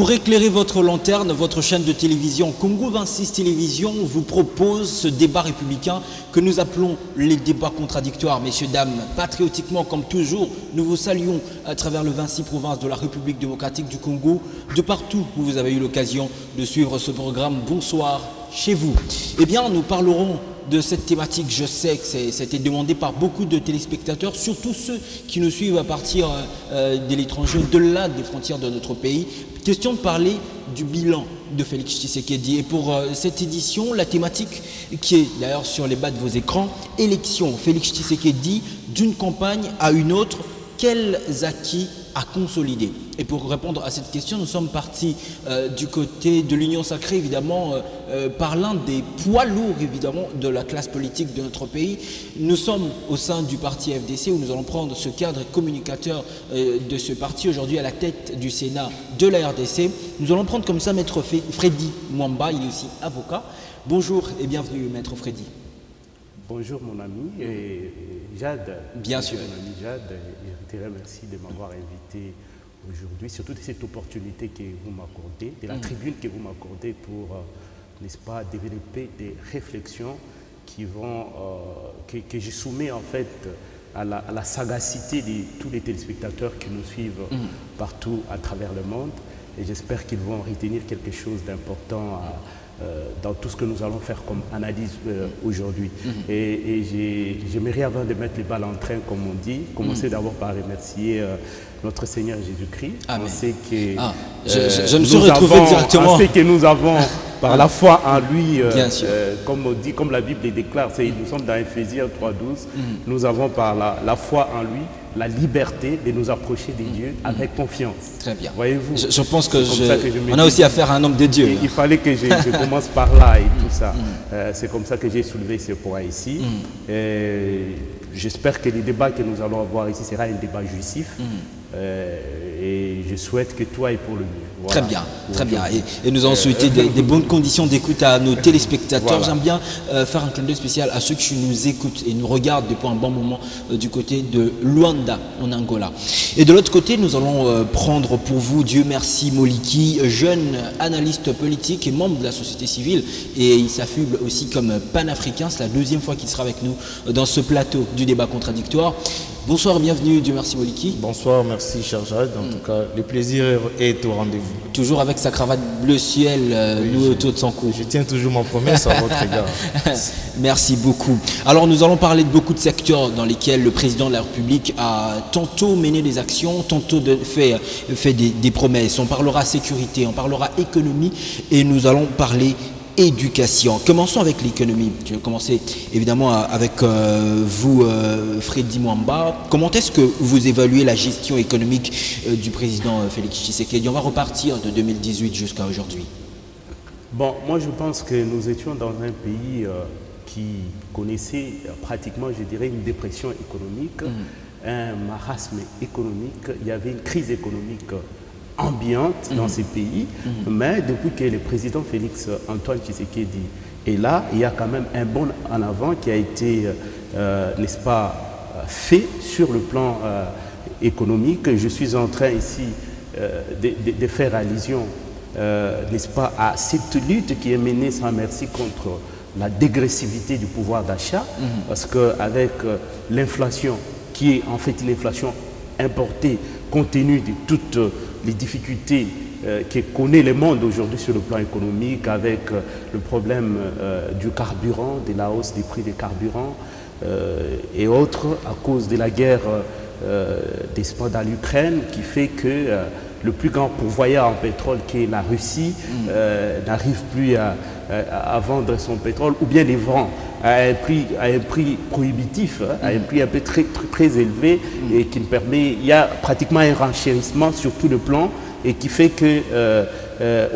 Pour éclairer votre lanterne, votre chaîne de télévision Congo 26 Télévision vous propose ce débat républicain que nous appelons les débats contradictoires. Messieurs, dames, patriotiquement comme toujours, nous vous saluons à travers le 26 provinces de la République démocratique du Congo, de partout où vous avez eu l'occasion de suivre ce programme. Bonsoir chez vous. Eh bien, nous parlerons de cette thématique. Je sais que c'était demandé par beaucoup de téléspectateurs, surtout ceux qui nous suivent à partir de l'étranger, au-delà des frontières de notre pays. Question de parler du bilan de Félix Tshisekedi. Et pour cette édition, la thématique qui est d'ailleurs sur les bas de vos écrans, élection Félix Tshisekedi d'une campagne à une autre, quels acquis à consolider? Et pour répondre à cette question, nous sommes partis du côté de l'Union sacrée, évidemment, par l'un des poids lourds, évidemment, de la classe politique de notre pays. Nous sommes au sein du parti FDC, où nous allons prendre ce cadre communicateur de ce parti, aujourd'hui à la tête du Sénat de la RDC. Nous allons prendre comme ça Maître Freddy Mwamba, il est aussi avocat. Bonjour et bienvenue, Maître Freddy. Bonjour mon ami Jade. Bien sûr. Mon ami Jade, je te remercie de m'avoir invité aujourd'hui, surtout de cette opportunité que vous m'accordez, de la tribune que vous m'accordez pour, n'est-ce pas, développer des réflexions qui vont, que je soumets en fait à la sagacité de tous les téléspectateurs qui nous suivent partout à travers le monde. Et j'espère qu'ils vont retenir quelque chose d'important dans tout ce que nous allons faire comme analyse aujourd'hui. Et j'aimerais, avant de mettre les balles en train, comme on dit, commencer d'abord par remercier notre Seigneur Jésus-Christ. Amen. Je me suis retrouvé directement. On sait que nous avons, par la foi en lui, comme on dit, comme la Bible le déclare, nous sommes dans Ephésiens 3:12, nous avons par la foi en lui la liberté de nous approcher des dieux avec confiance. Très bien. Voyez-vous, je pense que on a aussi affaire à un homme de Dieu. Il fallait que je commence par là et tout ça. C'est comme ça que j'ai soulevé ce point ici. J'espère que le débat que nous allons avoir ici sera un débat jouissif. Et je souhaite que toi ailles pour le mieux. Voilà. Très bien, très bien. Et nous allons souhaiter des bonnes conditions d'écoute à nos téléspectateurs. Voilà. J'aime bien faire un clin d'œil spécial à ceux qui nous écoutent et nous regardent depuis un bon moment du côté de Luanda, en Angola. Et de l'autre côté, nous allons prendre pour vous, Dieu merci, Moliki, jeune analyste politique et membre de la société civile. Et il s'affuble aussi comme panafricain. C'est la deuxième fois qu'il sera avec nous dans ce plateau du débat contradictoire. Bonsoir, bienvenue, Dieu merci Moliki. Bonsoir, merci cher Jade. En tout cas, le plaisir est au rendez-vous. Toujours avec sa cravate bleu ciel, oui, nous autour de son cou. Je tiens toujours ma promesse à votre égard. Merci beaucoup. Alors nous allons parler de beaucoup de secteurs dans lesquels le président de la République a tantôt mené des actions, tantôt fait des promesses. On parlera sécurité, on parlera économie et nous allons parler éducation. Commençons avec l'économie. Je vais commencer évidemment avec vous, Freddy Mwamba. Comment est-ce que vous évaluez la gestion économique du président Félix Tshisekedi? On va repartir de 2018 jusqu'à aujourd'hui. Bon, moi je pense que nous étions dans un pays qui connaissait pratiquement, je dirais, une dépression économique, un marasme économique. Il y avait une crise économique ambiante dans ces pays, mais depuis que le président Félix Antoine Tshisekedi est là, il y a quand même un bond en avant qui a été, n'est-ce pas, fait sur le plan économique. Je suis en train ici de faire allusion, n'est-ce pas, à cette lutte qui est menée sans merci contre la dégressivité du pouvoir d'achat, parce qu'avec l'inflation, qui est en fait une inflation importée, compte tenu de toutes les difficultés que connaît le monde aujourd'hui sur le plan économique, avec le problème du carburant, de la hausse des prix des carburants et autres, à cause de la guerre dans l'Ukraine, qui fait que le plus grand pourvoyeur en pétrole, qui est la Russie, n'arrive plus à vendre son pétrole, ou bien les vend à un prix prohibitif, à un prix un peu très élevé, et qui permet, il y a pratiquement un renchérissement sur tout le plan, et qui fait que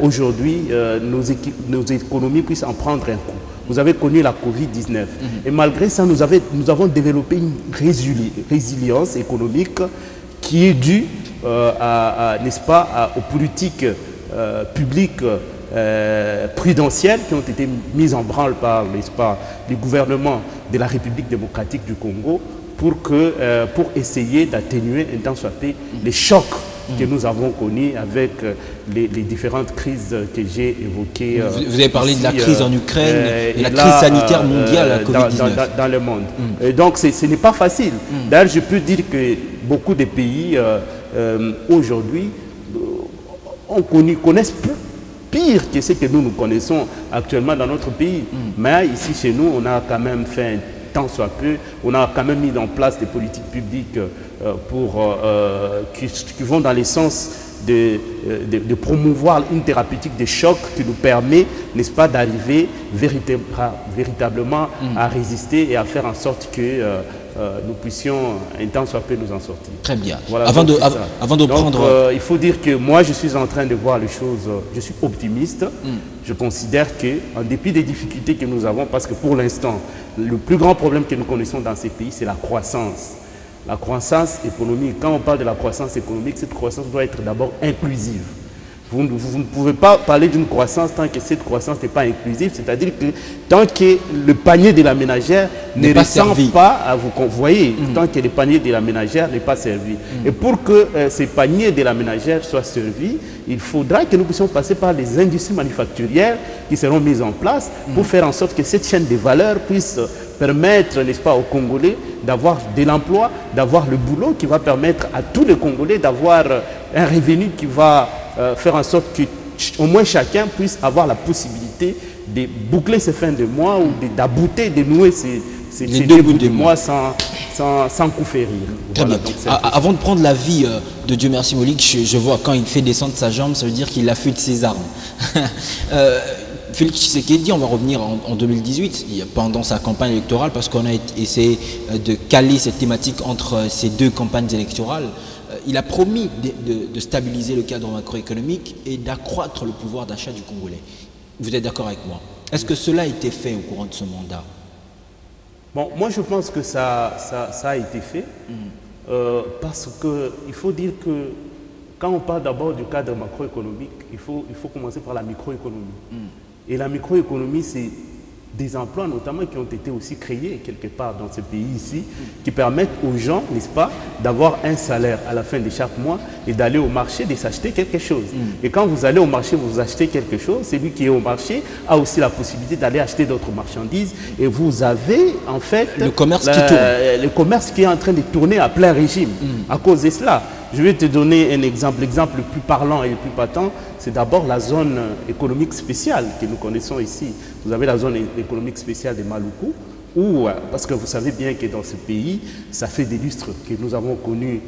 aujourd'hui nos économies puissent en prendre un coup. Vous avez connu la Covid-19, et malgré ça, nous avons développé une résilience économique qui est due n'est-ce pas, aux politiques publiques prudentielles qui ont été mises en branle par, n'est-ce pas, le gouvernement de la République démocratique du Congo pour essayer d'atténuer un tant soit peu les chocs que nous avons connues avec les différentes crises que j'ai évoquées. Vous avez parlé de la crise en Ukraine et la crise sanitaire mondiale, la Covid-19. Dans le monde. Et donc ce n'est pas facile. D'ailleurs, je peux dire que beaucoup de pays aujourd'hui connaissent pire que ce que nous connaissons actuellement dans notre pays. Mais ici, chez nous, on a quand même fait un tant soit peu, on a quand même mis en place des politiques publiques qui vont dans le sens de promouvoir une thérapeutique de choc qui nous permet, n'est-ce pas, d'arriver véritablement à résister et à faire en sorte que nous puissions un temps soit peu nous en sortir. Très bien. Voilà, avant de donc, prendre... il faut dire que moi, je suis en train de voir les choses, je suis optimiste. Je considère qu'en dépit des difficultés que nous avons, parce que pour l'instant, le plus grand problème que nous connaissons dans ces pays, c'est la croissance. La croissance économique. Quand on parle de la croissance économique, cette croissance doit être d'abord inclusive. Vous ne pouvez pas parler d'une croissance tant que cette croissance n'est pas inclusive, c'est-à-dire que tant que le panier de la ménagère ne ressemble pas à vous voyez, tant que le panier de la ménagère n'est pas servi. Et pour que ces paniers de la ménagère soient servis, il faudra que nous puissions passer par les industries manufacturières qui seront mises en place pour faire en sorte que cette chaîne de valeur puisse permettre, n'est-ce pas, aux Congolais d'avoir de l'emploi, d'avoir le boulot qui va permettre à tous les Congolais d'avoir un revenu qui va faire en sorte qu'au moins chacun puisse avoir la possibilité de boucler ses fins de mois ou d'abouter, de nouer ses débuts de mois sans coup férir. Très bien. Avant de prendre l'avis de Dieu merci Molik, je vois quand il fait descendre sa jambe, ça veut dire qu'il affûte ses armes. Félix Tshisekedi, on va revenir en 2018, pendant sa campagne électorale, parce qu'on a essayé de caler cette thématique entre ces deux campagnes électorales. Il a promis de stabiliser le cadre macroéconomique et d'accroître le pouvoir d'achat du Congolais. Vous êtes d'accord avec moi? Est-ce que cela a été fait au courant de ce mandat? Bon, moi je pense que ça a été fait, parce qu'il faut dire que quand on parle d'abord du cadre macroéconomique, il faut commencer par la microéconomie. Et la microéconomie, c'est des emplois notamment qui ont été aussi créés quelque part dans ce pays ici, qui permettent aux gens, n'est-ce pas, d'avoir un salaire à la fin de chaque mois et d'aller au marché, de s'acheter quelque chose. Et quand vous allez au marché, vous achetez quelque chose, celui qui est au marché a aussi la possibilité d'aller acheter d'autres marchandises et vous avez en fait le commerce qui tourne. Le commerce qui est en train de tourner à plein régime à cause de cela. Je vais te donner un exemple. L'exemple le plus parlant et le plus patent, c'est d'abord la zone économique spéciale que nous connaissons ici. Vous avez la zone économique spéciale de Maluku, où, parce que vous savez bien que dans ce pays, ça fait des lustres que nous avons connu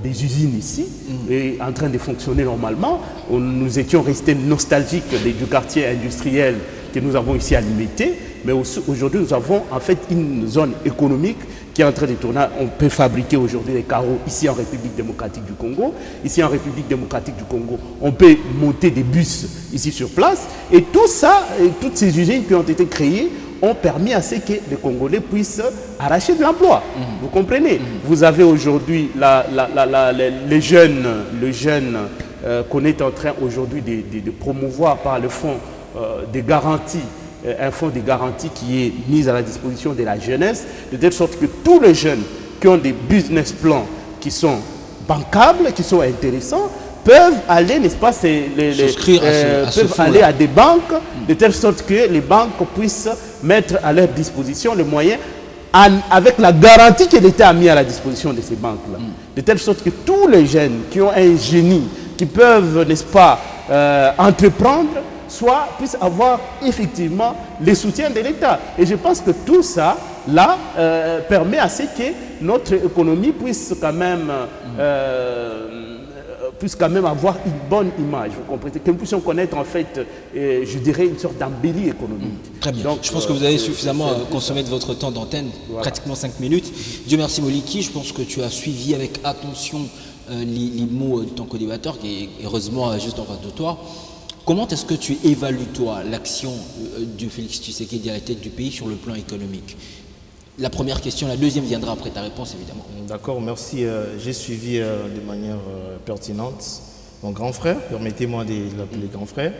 des usines ici, et en train de fonctionner normalement. Nous étions restés nostalgiques du quartier industriel que nous avons ici à Limité, mais aujourd'hui nous avons en fait une zone économique qui est en train de tourner. On peut fabriquer aujourd'hui des carreaux ici en République démocratique du Congo. Ici en République démocratique du Congo, on peut monter des bus ici sur place. Et tout ça, et toutes ces usines qui ont été créées ont permis à ce que les Congolais puissent arracher de l'emploi. Vous comprenez? Vous avez aujourd'hui les jeunes qu'on est en train aujourd'hui de promouvoir par le fonds de garantie, un fonds de garantie qui est mis à la disposition de la jeunesse, de telle sorte que tous les jeunes qui ont des business plans qui bancables, qui sont intéressants, peuvent aller, n'est-ce pas, aller à des banques, de telle sorte que les banques puissent mettre à leur disposition les moyens avec la garantie que l'État a mis à la disposition de ces banques-là. De telle sorte que tous les jeunes qui ont un génie, qui peuvent, n'est-ce pas, entreprendre, puissent avoir effectivement le soutien de l'État. Et je pense que tout ça, là, permet à ce que notre économie puisse quand même avoir une bonne image, vous comprenez, que nous puissions connaître en fait, je dirais, une sorte d'embellie économique. Très bien. Donc, je pense que vous avez suffisamment consommé de votre temps d'antenne, voilà. Pratiquement 5 minutes. Dieu merci Moliki, je pense que tu as suivi avec attention les mots de ton co-débatteur qui est heureusement juste en face de toi. Comment est-ce que tu évalues, toi, l'action de Félix Tshisekedi à la tête du pays sur le plan économique? La première question, la deuxième viendra après ta réponse, évidemment. D'accord, merci. J'ai suivi de manière pertinente mon grand frère, permettez-moi de l'appeler grand frère.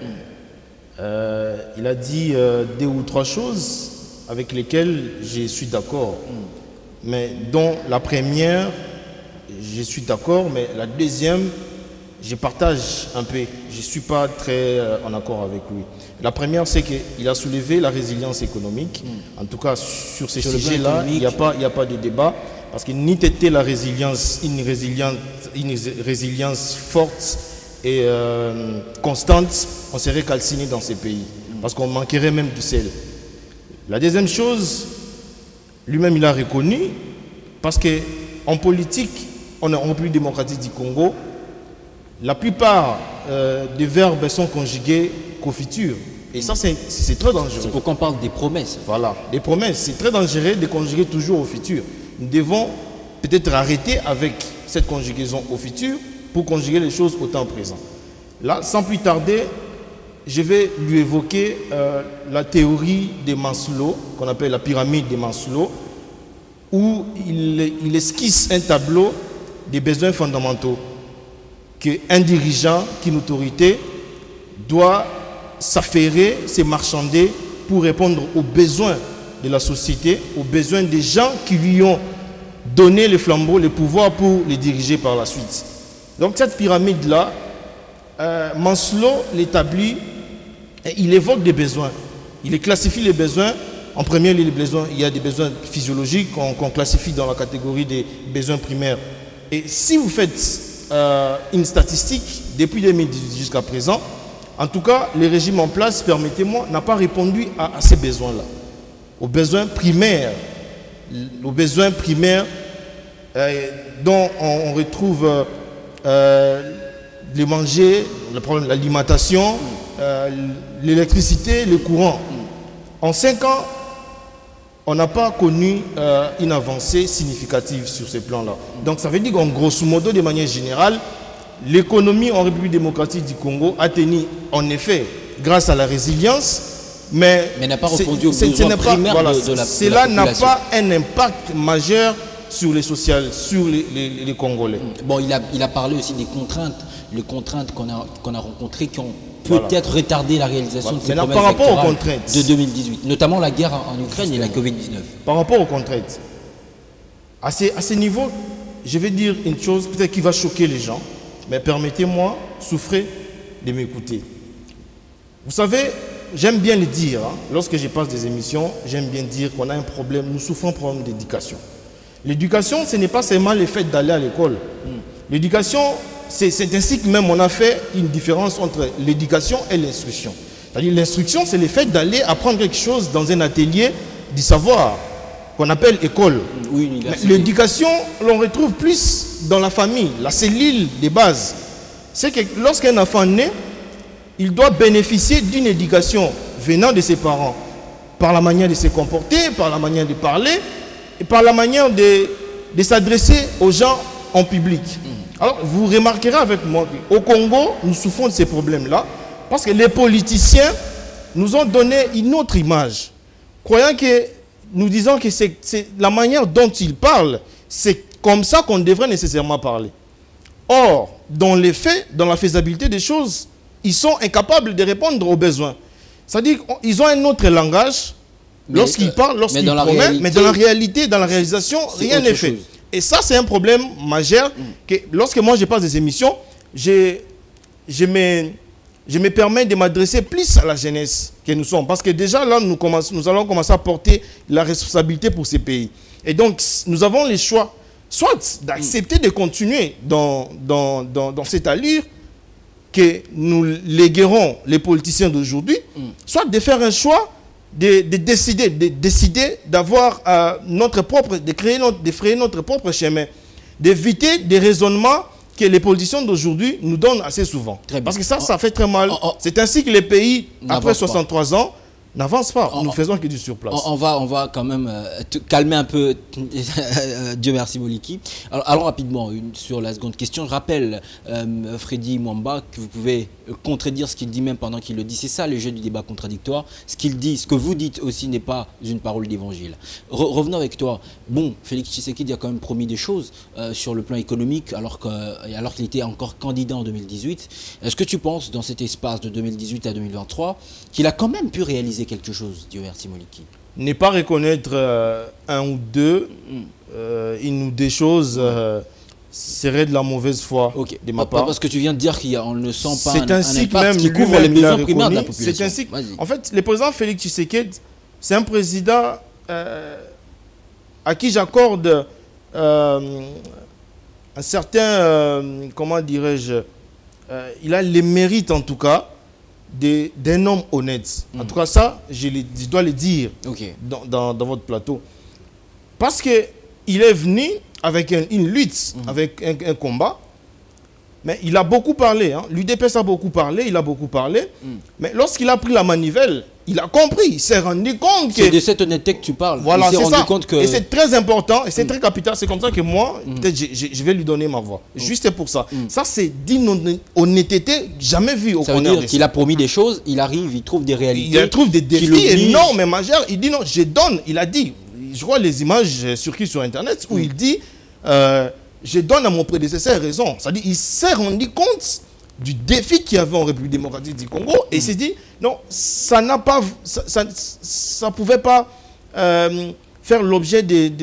Il a dit 2 ou 3 choses avec lesquelles je suis d'accord. Mais dont la première, je suis d'accord, mais la deuxième, je partage un peu. Je ne suis pas très en accord avec lui. La première, c'est qu'il a soulevé la résilience économique. En tout cas, sur ces sujets-là, il n'y a pas de débat. Parce que ni était la résilience, une résilience forte et constante, on serait calciné dans ces pays. Parce qu'on manquerait même du sel. La deuxième chose, lui-même il a reconnu, parce qu'en politique, en République démocratique du Congo, la plupart des verbes sont conjugués qu'au futur. Et ça, c'est très dangereux. C'est pourquoi on parle des promesses. Voilà, des promesses. C'est très dangereux de conjuguer toujours au futur. Nous devons peut-être arrêter avec cette conjugaison au futur pour conjuguer les choses au temps présent. Là, sans plus tarder, je vais lui évoquer la théorie de Maslow, qu'on appelle la pyramide de Maslow, où il esquisse un tableau des besoins fondamentaux qu'un dirigeant, qu'une autorité doit s'affairer, se marchander pour répondre aux besoins de la société, aux besoins des gens qui lui ont donné le flambeau, le pouvoir pour les diriger par la suite. Donc cette pyramide-là, Maslow l'établit et il évoque des besoins. Il classifie les besoins. En premier lieu, il y a des besoins physiologiques qu'on classifie dans la catégorie des besoins primaires. Et si vous faites une statistique, depuis 2018 jusqu'à présent, en tout cas, le régime en place, permettez-moi, n'a pas répondu à ces besoins-là. Aux besoins primaires. Aux besoins primaires dont on retrouve les manger, l'alimentation, l'électricité, le courant. En 5 ans, on n'a pas connu une avancée significative sur ces plans-là. Donc ça veut dire qu'en grosso modo, de manière générale, l'économie en République démocratique du Congo a tenu, en effet, grâce à la résilience, mais n'a pas répondu aux besoins primaires de la population. Cela n'a pas un impact majeur sur les sociales, sur les Congolais. Bon, il a parlé aussi des contraintes, les contraintes qu'on a rencontrées qui ont peut-être retardé la réalisation de ces promesses par rapport aux électorales contraintes de 2018, notamment la guerre en Ukraine et la Covid-19. Par rapport aux contraintes, à ce niveau, je vais dire une chose peut-être qui va choquer les gens, mais permettez-moi, souffrez de m'écouter. Vous savez, j'aime bien le dire, hein, lorsque je passe des émissions, j'aime bien dire qu'on a un problème, nous souffrons d'un problème d'éducation. L'éducation, ce n'est pas seulement le fait d'aller à l'école. L'éducation, c'est ainsi que même on a fait une différence entre l'éducation et l'instruction. C'est-à-dire l'instruction, c'est le fait d'aller apprendre quelque chose dans un atelier du savoir, qu'on appelle école. Oui, l'éducation, l'on retrouve plus dans la famille, la cellule de base. C'est que lorsqu'un enfant naît, il doit bénéficier d'une éducation venant de ses parents, par la manière de se comporter, par la manière de parler, et par la manière de s'adresser aux gens en public. Alors, vous remarquerez avec moi qu'au Congo, nous souffrons de ces problèmes-là, parce que les politiciens nous ont donné une autre image, croyant que nous disons que c'est la manière dont ils parlent, c'est comme ça qu'on devrait nécessairement parler. Or, dans les faits, dans la faisabilité des choses, ils sont incapables de répondre aux besoins. C'est-à-dire qu'ils ont un autre langage lorsqu'ils parlent, lorsqu'ils promettent, mais dans la réalité, dans la réalisation, rien n'est fait. Et ça, c'est un problème majeur que lorsque moi je passe des émissions, je me permets de m'adresser plus à la jeunesse que nous sommes. Parce que déjà là, nous allons commencer à porter la responsabilité pour ces pays. Et donc, nous avons le choix, soit d'accepter de continuer dans cette allure que nous léguerons les politiciens d'aujourd'hui, soit de faire un choix de décider d'avoir de frayer notre propre chemin, d'éviter des raisonnements que les politiciens d'aujourd'hui nous donnent assez souvent. Parce que ça fait très mal. C'est ainsi que les pays, après 63 ans, n'avancent pas. Nous faisons que du surplace. On va quand même calmer un peu, Dieu merci Moliki. Alors, allons rapidement sur la seconde question. Je rappelle, Freddy Mwamba, que vous pouvez contredire ce qu'il dit même pendant qu'il le dit. C'est ça le jeu du débat contradictoire. Ce qu'il dit, ce que vous dites aussi n'est pas une parole d'évangile. Revenons avec toi. Bon, Félix Tshisekedi a quand même promis des choses sur le plan économique alors qu'il était encore candidat en 2018. Est-ce que tu penses, dans cet espace de 2018 à 2023, qu'il a quand même pu réaliser quelque chose, Dieu merci Moliki? Ne pas reconnaître un ou deux, une ou des choses serait de la mauvaise foi de ma part. Parce que tu viens de dire qu'on ne sent pas un impact même qui couvre les besoins primaires de la population. C'est ainsi. En fait, le président Félix Tshisekedi, c'est un président à qui j'accorde un certain, comment dirais-je, il a les mérites en tout cas d'un homme honnête. En tout cas, ça, je dois le dire dans votre plateau. Parce qu'il est venu avec une lutte, avec un combat. Mais il a beaucoup parlé. Hein. L'UDPS a beaucoup parlé, il a beaucoup parlé. Mais lorsqu'il a pris la manivelle, il a compris, il s'est rendu compte que... C'est de cette honnêteté que tu parles. Voilà, c'est ça. Et c'est très important, et c'est très capital. C'est comme ça que moi, peut-être je vais lui donner ma voix. Juste pour ça. Ça, c'est d'une honnêteté jamais vue au Congo. Ça veut dire qu'il a promis des choses, il arrive, il trouve des réalités. Il trouve des défis énormes et majeurs. Il dit non, je donne. Il a dit, je vois les images circulent sur Internet où il dit... je donne à mon prédécesseur raison. C'est-à-dire qu'il s'est rendu compte du défi qu'il y avait en République démocratique du Congo et il s'est dit, non, ça n'a pas, ça pouvait pas faire l'objet des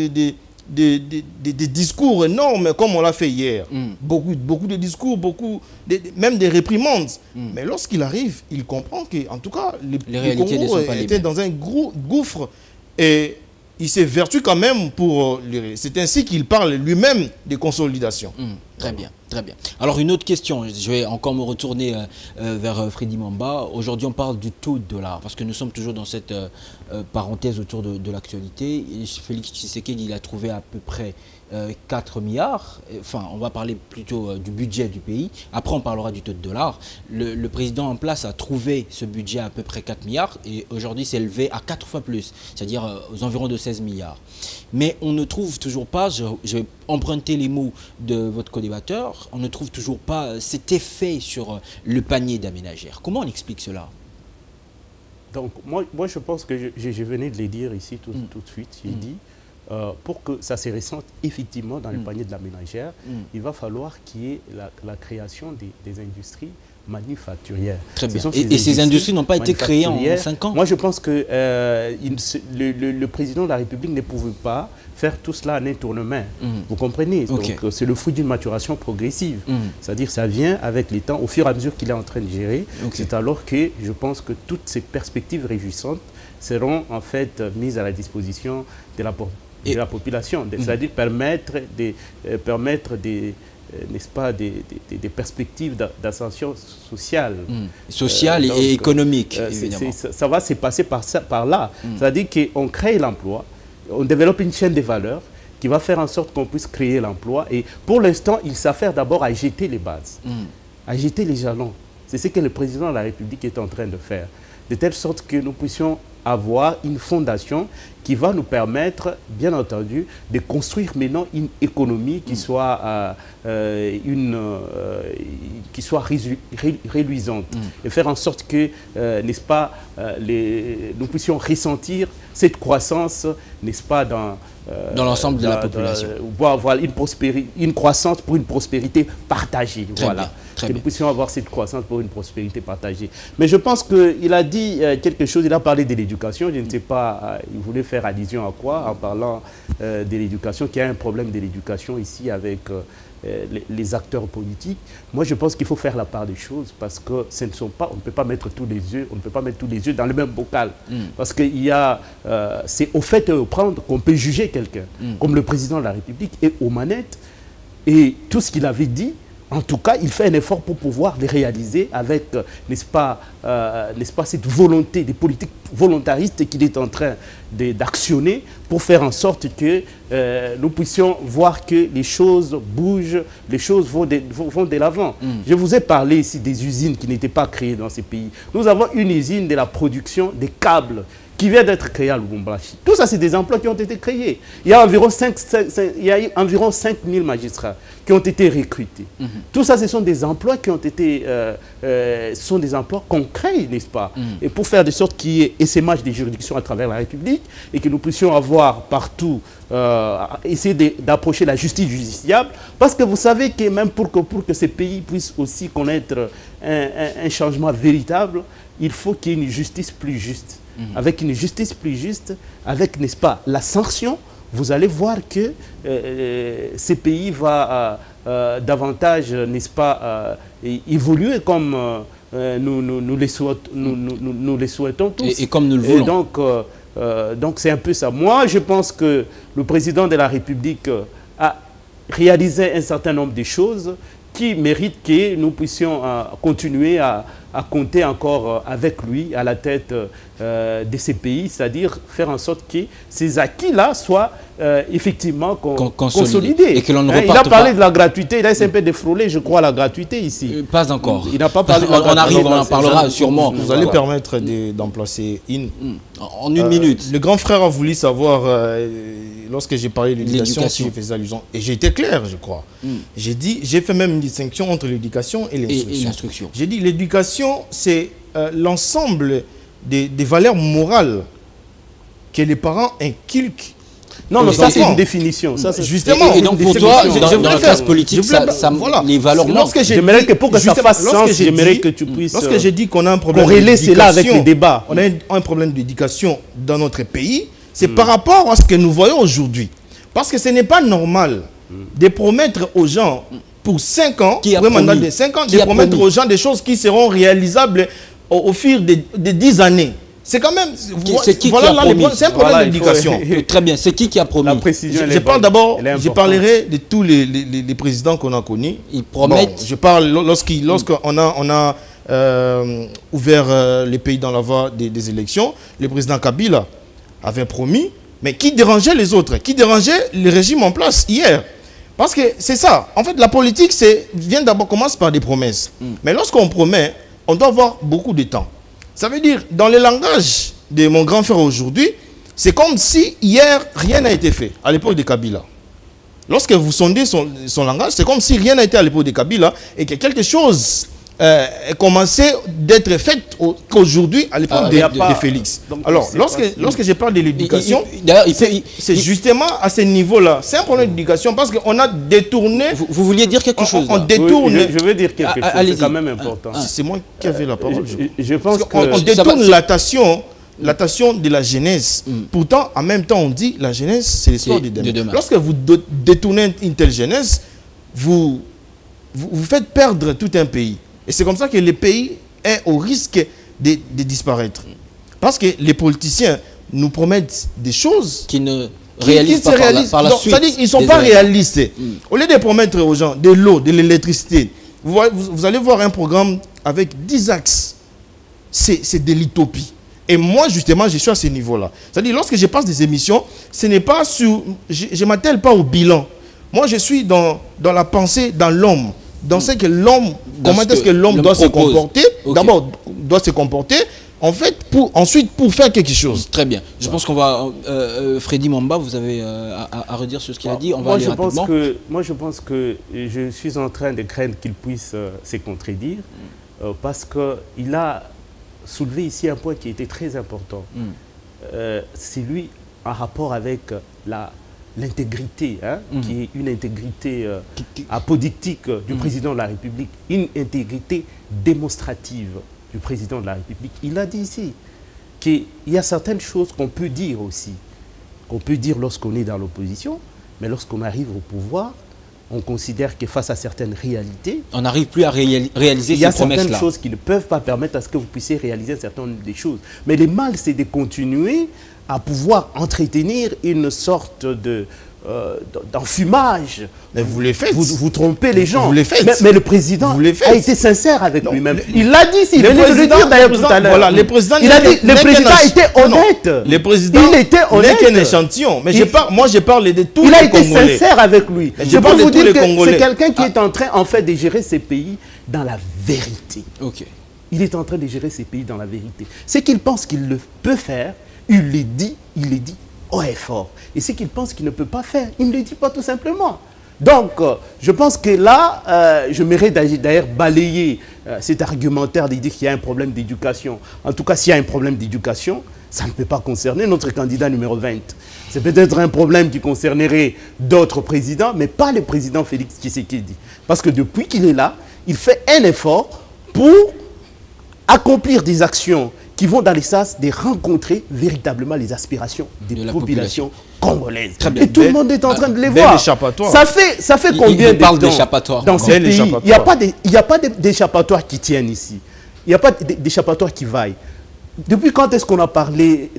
discours énormes comme on l'a fait hier. Beaucoup de discours, même des réprimandes. Mais lorsqu'il arrive, il comprend qu'en tout cas, le Congo était dans un gouffre et il s'est vertu quand même pour... C'est ainsi qu'il parle lui-même de consolidation. Très bien, très bien. Alors une autre question, je vais encore me retourner vers Freddy Mamba. Aujourd'hui on parle du taux de dollar, parce que nous sommes toujours dans cette parenthèse autour de l'actualité. Félix Tshisekedi, il a trouvé à peu près 4 milliards, enfin on va parler plutôt du budget du pays, après on parlera du taux de dollar. Le président en place a trouvé ce budget à peu près 4 milliards et aujourd'hui c'est élevé à 4 fois plus, c'est-à-dire aux environs de 16 milliards. Mais on ne trouve toujours pas, je vais emprunter les mots de votre co-débatteur, on ne trouve toujours pas cet effet sur le panier d'aménagères. Comment on explique cela? Donc moi je pense que je venais de le dire ici tout de suite, j'ai dit, pour que ça se ressente effectivement dans le panier de la ménagère, il va falloir qu'il y ait la création des industries manufacturières. Très bien. Et ces industries n'ont pas été créées en 5 ans? Moi, je pense que le président de la République ne pouvait pas faire tout cela en un tournement. Vous comprenez? Donc, c'est le fruit d'une maturation progressive. C'est-à-dire ça vient avec les temps, au fur et à mesure qu'il est en train de gérer. C'est alors que je pense que toutes ces perspectives réjouissantes seront en fait mises à la disposition de la population. C'est-à-dire permettre n'est-ce pas, des perspectives d'ascension sociale. Sociale et économique, évidemment. Ça va se passer par là. C'est-à-dire qu'on crée l'emploi, on développe une chaîne de valeur qui va faire en sorte qu'on puisse créer l'emploi. Et pour l'instant, il s'affaire d'abord à jeter les bases, à jeter les jalons. C'est ce que le président de la République est en train de faire. De telle sorte que nous puissions avoir une fondation qui va nous permettre, bien entendu, de construire maintenant une économie qui soit, réluisante et faire en sorte que, n'est-ce pas, nous puissions ressentir cette croissance, n'est-ce pas, dans l'ensemble de la population. Voilà, une croissance pour une prospérité partagée. Voilà. Que nous puissions avoir cette croissance pour une prospérité partagée. Mais je pense qu'il a dit quelque chose, il a parlé de l'éducation, je ne sais pas, il voulait faire allusion à quoi en parlant de l'éducation, qu'il y a un problème de l'éducation ici avec les acteurs politiques. Moi, je pense qu'il faut faire la part des choses parce que ce ne sont pas, on ne peut pas mettre tous les œufs, dans le même bocal. Parce qu'il y a, c'est au fait de prendre qu'on peut juger quelqu'un, comme le président de la République est aux manettes et tout ce qu'il avait dit. En tout cas, il fait un effort pour pouvoir les réaliser avec, n'est-ce pas, cette volonté, des politiques volontaristes qu'il est en train d'actionner pour faire en sorte que nous puissions voir que les choses bougent, les choses vont de l'avant. Je vous ai parlé ici des usines qui n'étaient pas créées dans ces pays. Nous avons une usine de la production des câbles qui vient d'être créé à Lubumbashi. Tout ça, c'est des emplois qui ont été créés. Il y a environ 5 000 magistrats qui ont été recrutés. Tout ça, ce sont des emplois qui ont été, sont des emplois concrets, n'est-ce pas? Et pour faire de sorte qu'il y ait essaimage des juridictions à travers la République et que nous puissions avoir partout, essayer d'approcher la justice justiciable, parce que vous savez que même pour que ces pays puissent aussi connaître un changement véritable, il faut qu'il y ait une justice plus juste. Avec une justice plus juste, avec, n'est-ce pas, la sanction, vous allez voir que ces pays va davantage, n'est-ce pas, évoluer comme nous les souhaitons tous. Et comme nous le voulons. Donc c'est un peu ça. Moi, je pense que le président de la République a réalisé un certain nombre de choses qui méritent que nous puissions continuer à compter encore avec lui à la tête de ces pays, c'est-à-dire faire en sorte que ces acquis-là soient effectivement consolidés. Et que l'on ne il a parlé de la gratuité, il a essayé un peu de frôler, je crois, la gratuité ici. Pas encore. Il n'a pas parlé de la gratuité. On en parlera sûrement. Vous allez permettre d'en placer une. En une minute. Le grand frère a voulu savoir, lorsque j'ai parlé de l'éducation, si je faisais allusion, et j'ai été clair, je crois. J'ai fait même une distinction entre l'éducation et l'instruction. J'ai dit l'éducation, c'est l'ensemble des valeurs morales que les parents inculquent. Non, mais ça c'est une définition. Ça, justement. Et donc pour toi, dans la classe politique, les valeurs manquent. J'aimerais que pour que ça fasse sens, j'aimerais que tu puisses... Lorsque j'ai dit qu'on a un problème d'éducation, on a un problème d'éducation dans notre pays, c'est par rapport à ce que nous voyons aujourd'hui. Parce que ce n'est pas normal de promettre aux gens pour 5 ans, pour un mandat de 5 ans, de promettre aux gens des choses qui seront réalisables au fil de 10 années. C'est quand même... C'est un problème d'éducation. Très bien. C'est qui a promis? La précision, je parle d'abord, je parlerai de tous les présidents qu'on a connus. Ils promettent... Bon, je parle lorsqu'on a ouvert les pays dans la voie des élections, le président Kabila avait promis, mais qui dérangeait les autres, qui dérangeait le régime en place hier. Parce que c'est ça. En fait, la politique commence par des promesses. Mais lorsqu'on promet, on doit avoir beaucoup de temps. Ça veut dire, dans le langage de mon grand frère aujourd'hui, c'est comme si hier, rien n'a été fait, à l'époque de Kabila. Lorsque vous sondez son langage, c'est comme si rien n'a été à l'époque de Kabila et que quelque chose est commencé d'être fait aujourd'hui à l'époque de Félix. Donc, alors, lorsque je parle de l'éducation, c'est justement à ce niveau-là. C'est un problème d'éducation parce qu'on a détourné... Vous vouliez dire quelque chose? On détourne... Oui, je veux dire quelque chose, c'est quand même important. C'est moi qui avais la parole. Je pense qu'on détourne l'attention de la jeunesse. Pourtant, en même temps, on dit la jeunesse, c'est l'espoir de demain. Lorsque vous détournez une telle jeunesse, vous faites perdre tout un pays. Et c'est comme ça que le pays est au risque de disparaître. Parce que les politiciens nous promettent des choses qui ne réalisent pas par la suite. C'est-à-dire qu'ils ne sont pas réalistes. Au lieu de promettre aux gens de l'eau, de l'électricité, vous allez voir un programme avec 10 axes. C'est de l'utopie. Et moi, justement, je suis à ce niveau-là. C'est-à-dire, lorsque je passe des émissions, ce n'est pas sur... Je ne m'attelle pas au bilan. Moi, je suis dans la pensée, dans l'homme. Dans ce que l'homme, comment est-ce que l'homme doit se comporter, d'abord doit se comporter, en fait, ensuite pour faire quelque chose. Très bien. Je pense qu'on va... Freddy Mamba, vous avez à redire sur ce qu'il a dit. Moi, je pense que je suis en train de craindre qu'il puisse se contredire parce qu'il a soulevé ici un point qui était très important. C'est lui en rapport avec l'intégrité, qui est une intégrité apodictique du président de la République, une intégrité démonstrative du président de la République. Il a dit ici qu'il y a certaines choses qu'on peut dire aussi, qu'on peut dire lorsqu'on est dans l'opposition, mais lorsqu'on arrive au pouvoir, on considère que face à certaines réalités, on n'arrive plus à réaliser ces promesses-là. Il y a certaines choses qui ne peuvent pas permettre à ce que vous puissiez réaliser un certain nombre de choses. Mais le mal, c'est de continuer à pouvoir entretenir une sorte d'enfumage. Mais vous les faites. Vous trompez les gens. Vous les faites. Mais le président a été sincère avec lui-même. Il l'a dit, il venait de le dire d'ailleurs tout à l'heure. Voilà, le président a été honnête. Le président n'est qu'un échantillon. Mais moi, je parle de tous les Congolais. Il a été sincère avec lui. Je peux vous dire que c'est quelqu'un qui est en train, en fait, de gérer ces pays dans la vérité. Il est en train de gérer ces pays dans la vérité. Ce qu'il pense qu'il le peut faire, il le dit haut et fort. Et ce qu'il pense qu'il ne peut pas faire, il ne le dit pas tout simplement. Donc, je pense que là, je mérite d'ailleurs balayer cet argumentaire de dire qu'il y a un problème d'éducation. En tout cas, s'il y a un problème d'éducation, ça ne peut pas concerner notre candidat numéro 20. C'est peut-être un problème qui concernerait d'autres présidents, mais pas le président Félix Tshisekedi. Parce que depuis qu'il est là, il fait un effort pour accomplir des actions qui vont dans les sens de rencontrer véritablement les aspirations des populations congolaises. Très bien. Et tout le monde est en train de les bel voir. échappatoire. Ça fait combien de temps dans ces pays? Il n'y a pas d'échappatoire qui tienne ici. Il n'y a pas d'échappatoire qui vaille. Depuis quand est-ce qu'on a parlé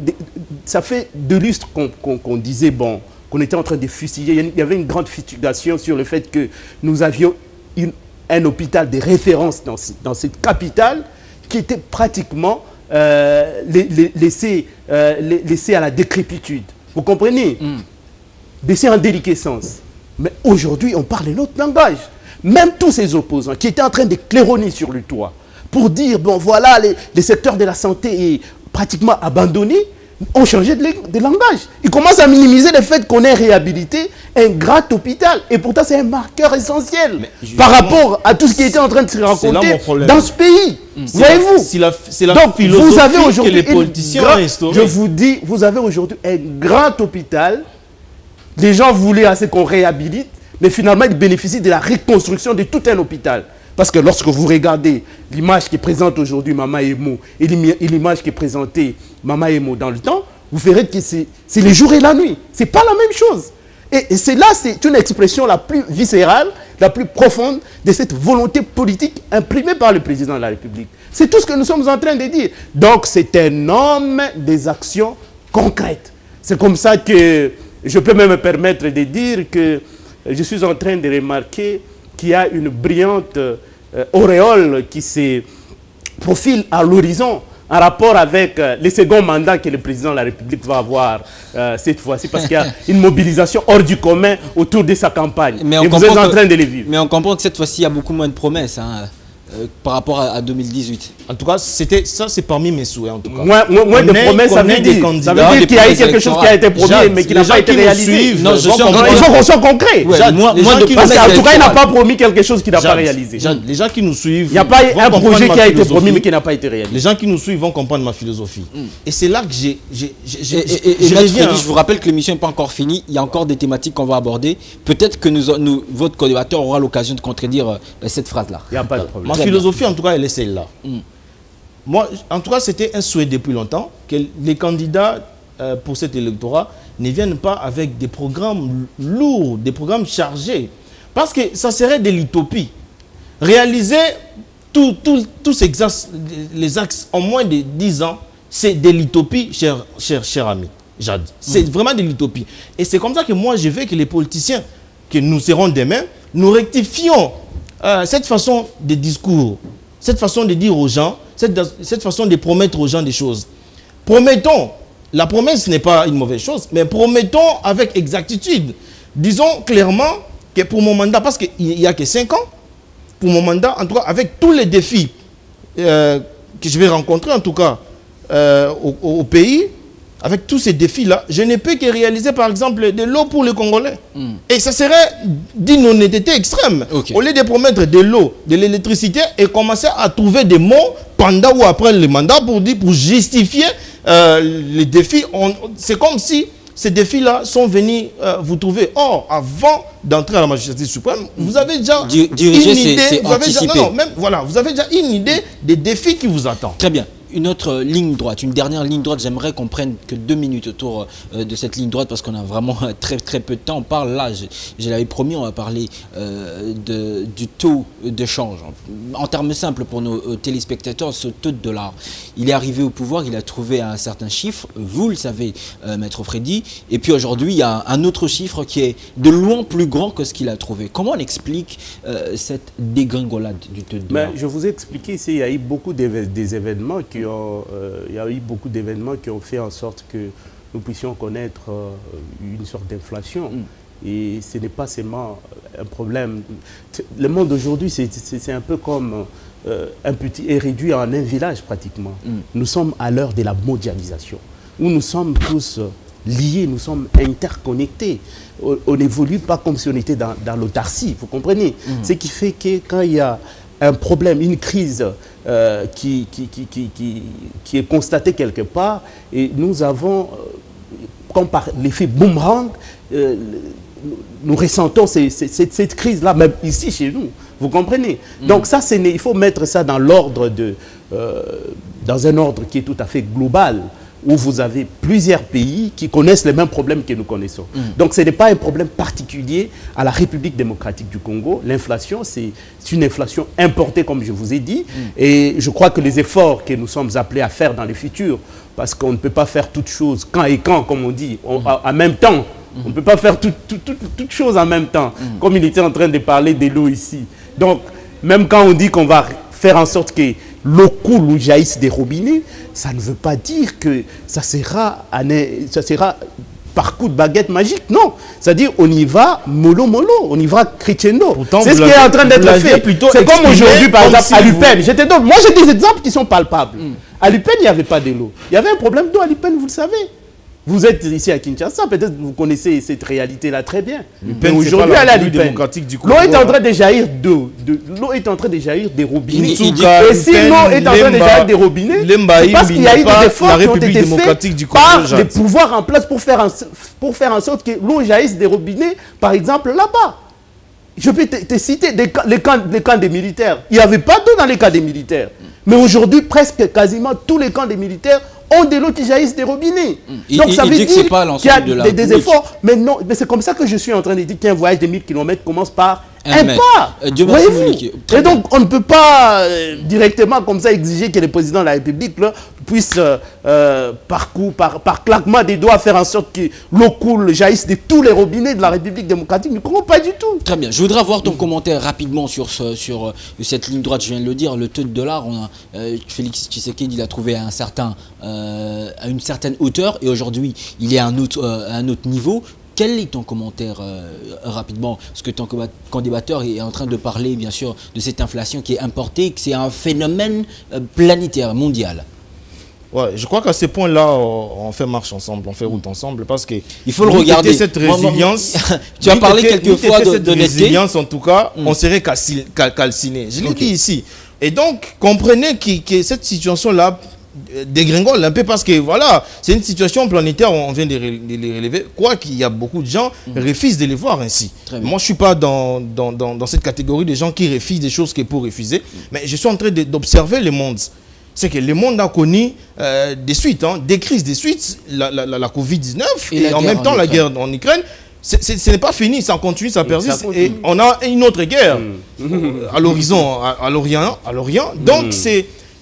ça fait 2 lustres qu'on disait, bon, qu'on était en train de fusiller. Il y avait une grande fustigation sur le fait que nous avions un hôpital de référence dans cette capitale qui était pratiquement laissé à la décrépitude. Vous comprenez? Laissé en déliquescence. Mais aujourd'hui, on parle un autre langage. Même tous ces opposants qui étaient en train de claironner sur le toit pour dire, bon voilà, les secteurs de la santé est pratiquement abandonné, ont changé de langage. Ils commencent à minimiser le fait qu'on ait réhabilité un grand hôpital. Et pourtant, c'est un marqueur essentiel par rapport à tout ce qui était en train de se raconter dans ce pays. Voyez-vous? Donc, vous avez aujourd'hui les politiciens je vous dis, vous avez aujourd'hui un grand hôpital. Les gens voulaient assez qu'on réhabilite, mais finalement, ils bénéficient de la reconstruction de tout un hôpital. Parce que lorsque vous regardez l'image qui présente aujourd'hui Mama Emo et l'image qui est présentée Mama Emo dans le temps, vous verrez que c'est le jour et la nuit. Ce n'est pas la même chose. Et c'est une expression la plus viscérale, la plus profonde de cette volonté politique imprimée par le président de la République. C'est tout ce que nous sommes en train de dire. Donc c'est un homme des actions concrètes. C'est comme ça que je peux même me permettre de dire que je suis en train de remarquer qu'il y a une brillante auréole qui se profile à l'horizon en rapport avec le second mandat que le président de la République va avoir cette fois-ci, parce qu'il y a une mobilisation hors du commun autour de sa campagne. Et vous êtes en train de les vivre. Mais on comprend que cette fois-ci, il y a beaucoup moins de promesses par rapport à 2018. En tout cas, ça c'est parmi mes souhaits. En tout cas. Moins de promesses, ça veut dire qu'il y a eu quelque chose qui a été promis, mais qui n'a pas été réalisé. Non, il faut qu'on soit concret. Parce qu'en tout cas, il n'a pas promis quelque chose qui n'a pas réalisé. Les gens qui nous suivent, il n'y a pas un projet qui a été promis, mais qui n'a pas été réalisé. Les gens qui nous suivent vont comprendre ma philosophie. Et c'est là que je vous rappelle que l'émission n'est pas encore finie. Il y a encore des thématiques qu'on va aborder. Peut-être que votre collaborateur aura l'occasion de contredire cette phrase-là. Il n'y a pas de problème. Ma philosophie, en tout cas, elle est celle-là. Moi, en tout cas, c'était un souhait depuis longtemps que les candidats pour cet électorat ne viennent pas avec des programmes lourds, des programmes chargés. Parce que ça serait de l'utopie. Réaliser tous les axes en moins de 10 ans, c'est de l'utopie, cher ami Jade. C'est vraiment de l'utopie. Et c'est comme ça que moi, je veux que les politiciens, que nous serons demain, nous rectifions cette façon de discours, cette façon de dire aux gens, cette façon de promettre aux gens des choses. Promettons, la promesse n'est pas une mauvaise chose, mais promettons avec exactitude. Disons clairement que pour mon mandat, parce qu'il n'y a que 5 ans, pour mon mandat, en tout cas avec tous les défis que je vais rencontrer, en tout cas au pays, avec tous ces défis-là, je ne peux que réaliser par exemple de l'eau pour les Congolais. Et ça serait d'une honnêteté extrême. Au lieu de promettre de l'eau, de l'électricité et commencer à trouver des mots pendant ou après le mandat pour justifier les défis. C'est comme si ces défis-là sont venus vous trouver. Or, avant d'entrer à la magistrature suprême, vous avez déjà une idée. Vous avez déjà une idée des défis qui vous attendent. Très bien. Une autre ligne droite, une dernière ligne droite, j'aimerais qu'on prenne que 2 minutes autour de cette ligne droite parce qu'on a vraiment très peu de temps. On parle là, je l'avais promis, on va parler du taux de change. En termes simples pour nos téléspectateurs, ce taux de dollar, il est arrivé au pouvoir, il a trouvé un certain chiffre, vous le savez, Maître Freddy, et puis aujourd'hui il y a un autre chiffre qui est de loin plus grand que ce qu'il a trouvé. Comment on explique cette dégringolade du taux de dollar? Je vous ai expliqué ici, il y a eu beaucoup d'événements qui ont fait en sorte que nous puissions connaître une sorte d'inflation. Et ce n'est pas seulement un problème. Le monde aujourd'hui, c'est un peu comme un petit et réduit en un village pratiquement. Nous sommes à l'heure de la mondialisation, où nous sommes tous liés, nous sommes interconnectés. On n'évolue pas comme si on était dans l'autarcie, vous comprenez? Ce qui fait que quand il y a un problème, une crise qui est constatée quelque part, et nous avons comme par l'effet boomerang, nous ressentons cette crise-là, même ici chez nous. Vous comprenez? Donc ça, il faut mettre ça dans l'ordre dans un ordre qui est tout à fait global, où vous avez plusieurs pays qui connaissent les mêmes problèmes que nous connaissons. Donc ce n'est pas un problème particulier à la République démocratique du Congo. L'inflation, c'est une inflation importée, comme je vous ai dit. Et je crois que les efforts que nous sommes appelés à faire dans le futur, parce qu'on ne peut pas faire toutes choses quand et quand, comme on dit, en même temps. On ne peut pas faire toutes choses en même temps, comme il était en train de parler de l'eau ici. Donc, même quand on dit qu'on va faire en sorte que l'eau coule ou jaillisse des robinets, ça ne veut pas dire que ça sera par coup de baguette magique. Non, c'est-à-dire on y va mollo, on y va crescendo. C'est ce qui est en train d'être fait. C'est comme aujourd'hui, par exemple, à l'UPEN. Moi, j'ai des exemples qui sont palpables. À l'UPEN, il n'y avait pas de l'eau. Il y avait un problème d'eau à l'UPEN, vous le savez. Vous êtes ici à Kinshasa, peut-être vous connaissez cette réalité-là très bien. Mais aujourd'hui, à l'UPEN, l'eau est en train de jaillir l'eau est en train de jaillir des robinets. Et si l'eau est en train de jaillir des robinets, c'est parce qu'il y a eu des efforts qui ont été faits par les pouvoirs en place pour faire en sorte que l'eau jaillisse des robinets, par exemple, là-bas. Je peux te citer les camps des militaires. Il n'y avait pas d'eau dans les camps des militaires. Mais aujourd'hui, presque quasiment tous les camps des militaires ont de l'eau qui jaillissent des robinets. Donc ça veut dire qu'il y a des efforts. Mais non, mais c'est comme ça que je suis en train de dire qu'un voyage de 1000 km commence par un pas. Et donc on ne peut pas directement comme ça exiger que le président de la République là, puisse par claquement des doigts faire en sorte que l'eau coule, jaillisse de tous les robinets de la République démocratique. Ne comprends pas du tout. Très bien. Je voudrais avoir ton commentaire rapidement sur cette ligne droite. Je viens de le dire, le taux de dollar, Félix Tshisekedi l'a trouvé à une certaine hauteur et aujourd'hui il est à un autre niveau. Quel est ton commentaire rapidement? Parce que ton co-débatteur est en train de parler bien sûr de cette inflation qui est importée, que c'est un phénomène planétaire, mondial. Ouais, je crois qu'à ce point-là, on fait marche ensemble, on fait route ensemble, parce que il faut le regarder. Cette résilience, tu as parlé quelquefois de résilience, en tout cas, on serait calciné. Je l'ai dit ici. Et donc, comprenez que cette situation-là dégringole un peu parce que voilà, c'est une situation planétaire, on vient de les relever. Quoi qu'il y a beaucoup de gens refusent de les voir ainsi. Moi, je ne suis pas dans cette catégorie de gens qui refusent des choses que pour refuser, mais je suis en train d'observer le monde. C'est que le monde a connu des suites, des crises, des suites, la Covid-19 et en même temps la guerre en Ukraine. Ce n'est pas fini, ça continue, ça persiste. Et on a une autre guerre à l'horizon, à l'Orient. Donc,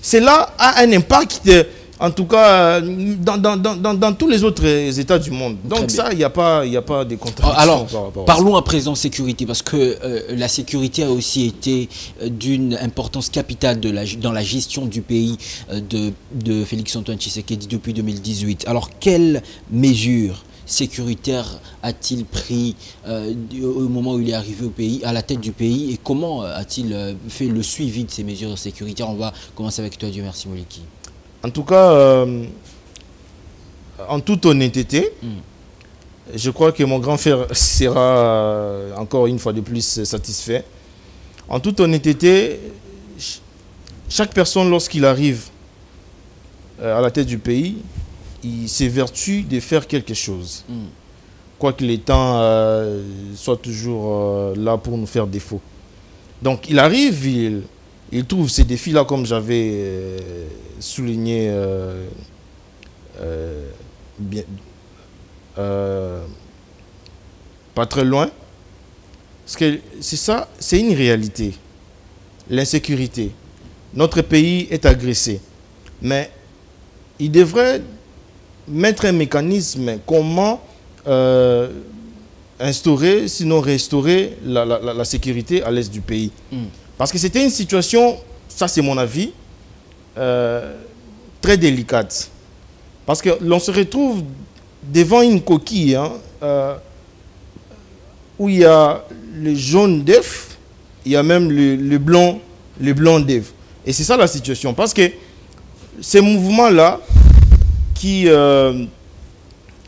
cela a un impact, en tout cas, dans tous les autres États du monde. Donc ça, il n'y a pas de contradiction. Alors, parlons à présent sécurité, parce que la sécurité a aussi été d'une importance capitale dans la gestion du pays de Félix-Antoine Tshisekedi depuis 2018. Alors, quelles mesures sécuritaires a-t-il pris au moment où il est arrivé au pays, à la tête du pays, et comment a-t-il fait le suivi de ces mesures sécuritaires? On va commencer avec toi, Dieu merci Moliki. En tout cas, en toute honnêteté, je crois que mon grand frère sera encore une fois de plus satisfait. En toute honnêteté, chaque personne, lorsqu'il arrive à la tête du pays, il s'évertue de faire quelque chose. Quoique les temps soient toujours là pour nous faire défaut. Donc il arrive, il trouve ces défis-là, comme j'avais souligné pas très loin. Parce que c'est ça, c'est une réalité. L'insécurité. Notre pays est agressé. Mais il devrait mettre un mécanisme, comment instaurer, sinon restaurer la sécurité à l'est du pays. Parce que c'était une situation, ça c'est mon avis, très délicate. Parce que l'on se retrouve devant une coquille où il y a le jaune d'œuf, il y a même le blanc d'œuf. Et c'est ça la situation. Parce que ces mouvements-là,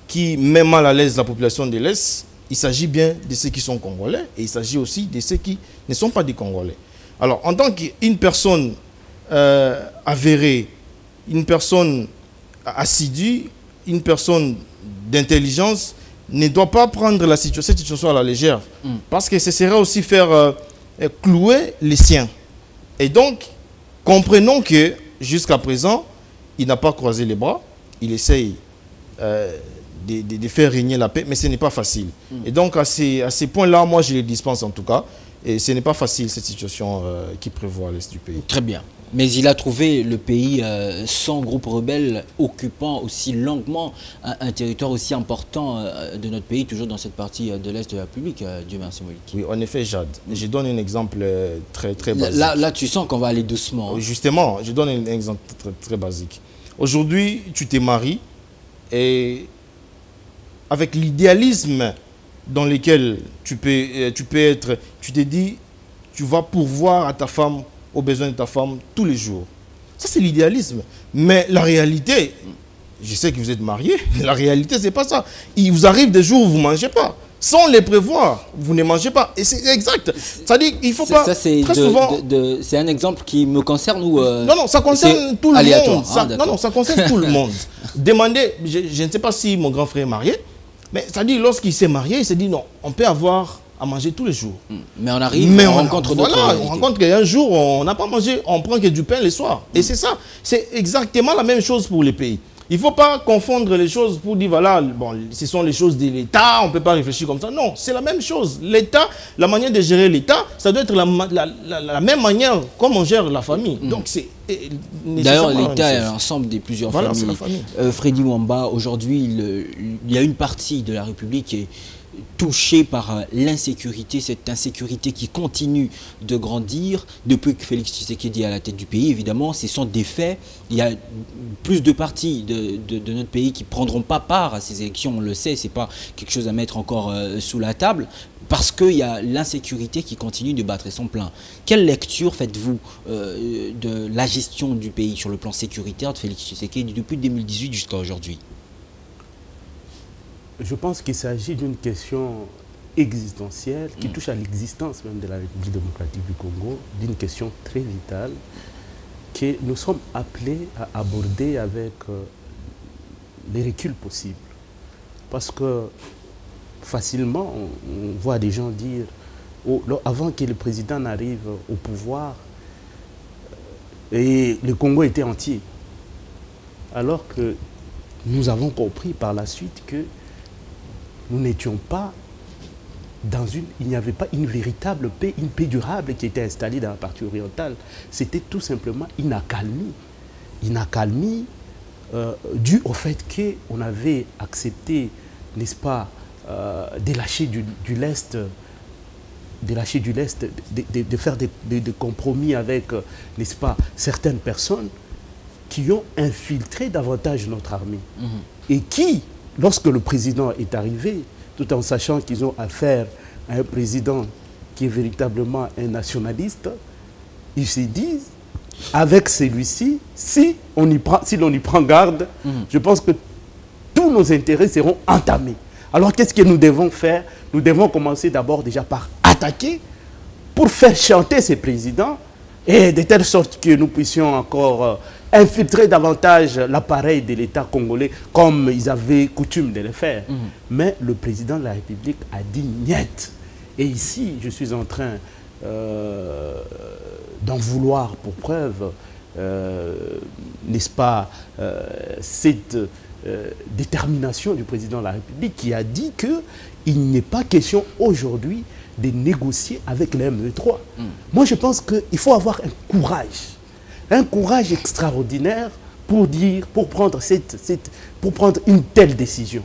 qui met mal à l'aise la population de l'Est, il s'agit bien de ceux qui sont congolais et il s'agit aussi de ceux qui ne sont pas des Congolais. Alors, en tant qu'une personne avérée, une personne assidue, une personne d'intelligence ne doit pas prendre cette situation à la légère. Parce que ce serait aussi faire clouer les siens. Et donc, comprenons que jusqu'à présent, il n'a pas croisé les bras. Il essaye de faire régner la paix, mais ce n'est pas facile. Et donc, à ces points-là, moi, je les dispense en tout cas. Et ce n'est pas facile, cette situation qui prévoit à l'est du pays. Très bien. Mais il a trouvé le pays sans groupe rebelle occupant aussi longuement un territoire aussi important de notre pays, toujours dans cette partie de l'Est de la République, Dieu merci Molik. Oui, en effet, Jade. Je donne un exemple très basique. Là, tu sens qu'on va aller doucement. Hein. Justement, je donne un exemple très basique. Aujourd'hui, tu t'es marié et avec l'idéalisme dans lequel tu peux être, tu te dis, tu vas pourvoir à ta femme, aux besoins de ta femme tous les jours. Ça, c'est l'idéalisme. Mais la réalité, je sais que vous êtes mariés, la réalité, c'est pas ça. Il vous arrive des jours où vous ne mangez pas. Sans les prévoir, vous ne mangez pas. Et c'est exact. C'est-à-dire qu'il ne faut pas... C'est un exemple qui me concerne ou... Non, ça concerne tout le monde. Hein, ça concerne tout le monde. Demandez, je ne sais pas si mon grand frère est marié, mais c'est-à-dire lorsqu'il s'est marié, il s'est dit non, on peut avoir à manger tous les jours. Mais on arrive, on rencontre d'autres réalités. On rencontre qu'un jour, on n'a pas mangé, on prend que du pain le soir. Et c'est ça. C'est exactement la même chose pour les pays. Il ne faut pas confondre les choses pour dire, voilà, bon, ce sont les choses de l'État, on ne peut pas réfléchir comme ça. Non, c'est la même chose. L'État, la manière de gérer l'État, ça doit être la même manière comme on gère la famille. Donc c'est d'ailleurs, l'État est l'ensemble des plusieurs familles. C'est la famille. Freddy Mwamba, aujourd'hui, il y a une partie de la République qui est touchée par l'insécurité, cette insécurité qui continue de grandir depuis que Félix Tshisekedi est à la tête du pays. Évidemment, ce sont des faits. Il y a plus de partis de notre pays qui ne prendront pas part à ces élections, on le sait, ce n'est pas quelque chose à mettre encore sous la table, parce qu'il y a l'insécurité qui continue de battre son plein. Quelle lecture faites-vous de la gestion du pays sur le plan sécuritaire de Félix Tshisekedi depuis 2018 jusqu'à aujourd'hui? Je pense qu'il s'agit d'une question existentielle qui touche à l'existence même de la République démocratique du Congo, d'une question très vitale que nous sommes appelés à aborder avec les reculs possibles. Parce que facilement, on voit des gens dire, avant que le président n'arrive au pouvoir, et le Congo était entier. Alors que nous avons compris par la suite que nous n'étions pas dans il n'y avait pas une véritable paix, une paix durable qui était installée dans la partie orientale. C'était tout simplement une accalmie. Une accalmie due au fait qu'on avait accepté, n'est-ce pas, de lâcher du lest, de faire des compromis avec, n'est-ce pas, certaines personnes qui ont infiltré davantage notre armée. Et qui, lorsque le président est arrivé, tout en sachant qu'ils ont affaire à un président qui est véritablement un nationaliste, ils se disent, avec celui-ci, si l'on y prend garde, je pense que tous nos intérêts seront entamés. Alors qu'est-ce que nous devons faire? Nous devons commencer d'abord déjà par attaquer pour faire chanter ces présidents et de telle sorte que nous puissions encore infiltrer davantage l'appareil de l'État congolais comme ils avaient coutume de le faire. Mais le président de la République a dit niet. Et ici, je suis en train d'en vouloir pour preuve, n'est-ce pas, cette détermination du président de la République qui a dit qu'il n'est pas question aujourd'hui de négocier avec les ME3. Moi, je pense qu'il faut avoir un courage extraordinaire pour prendre une telle décision,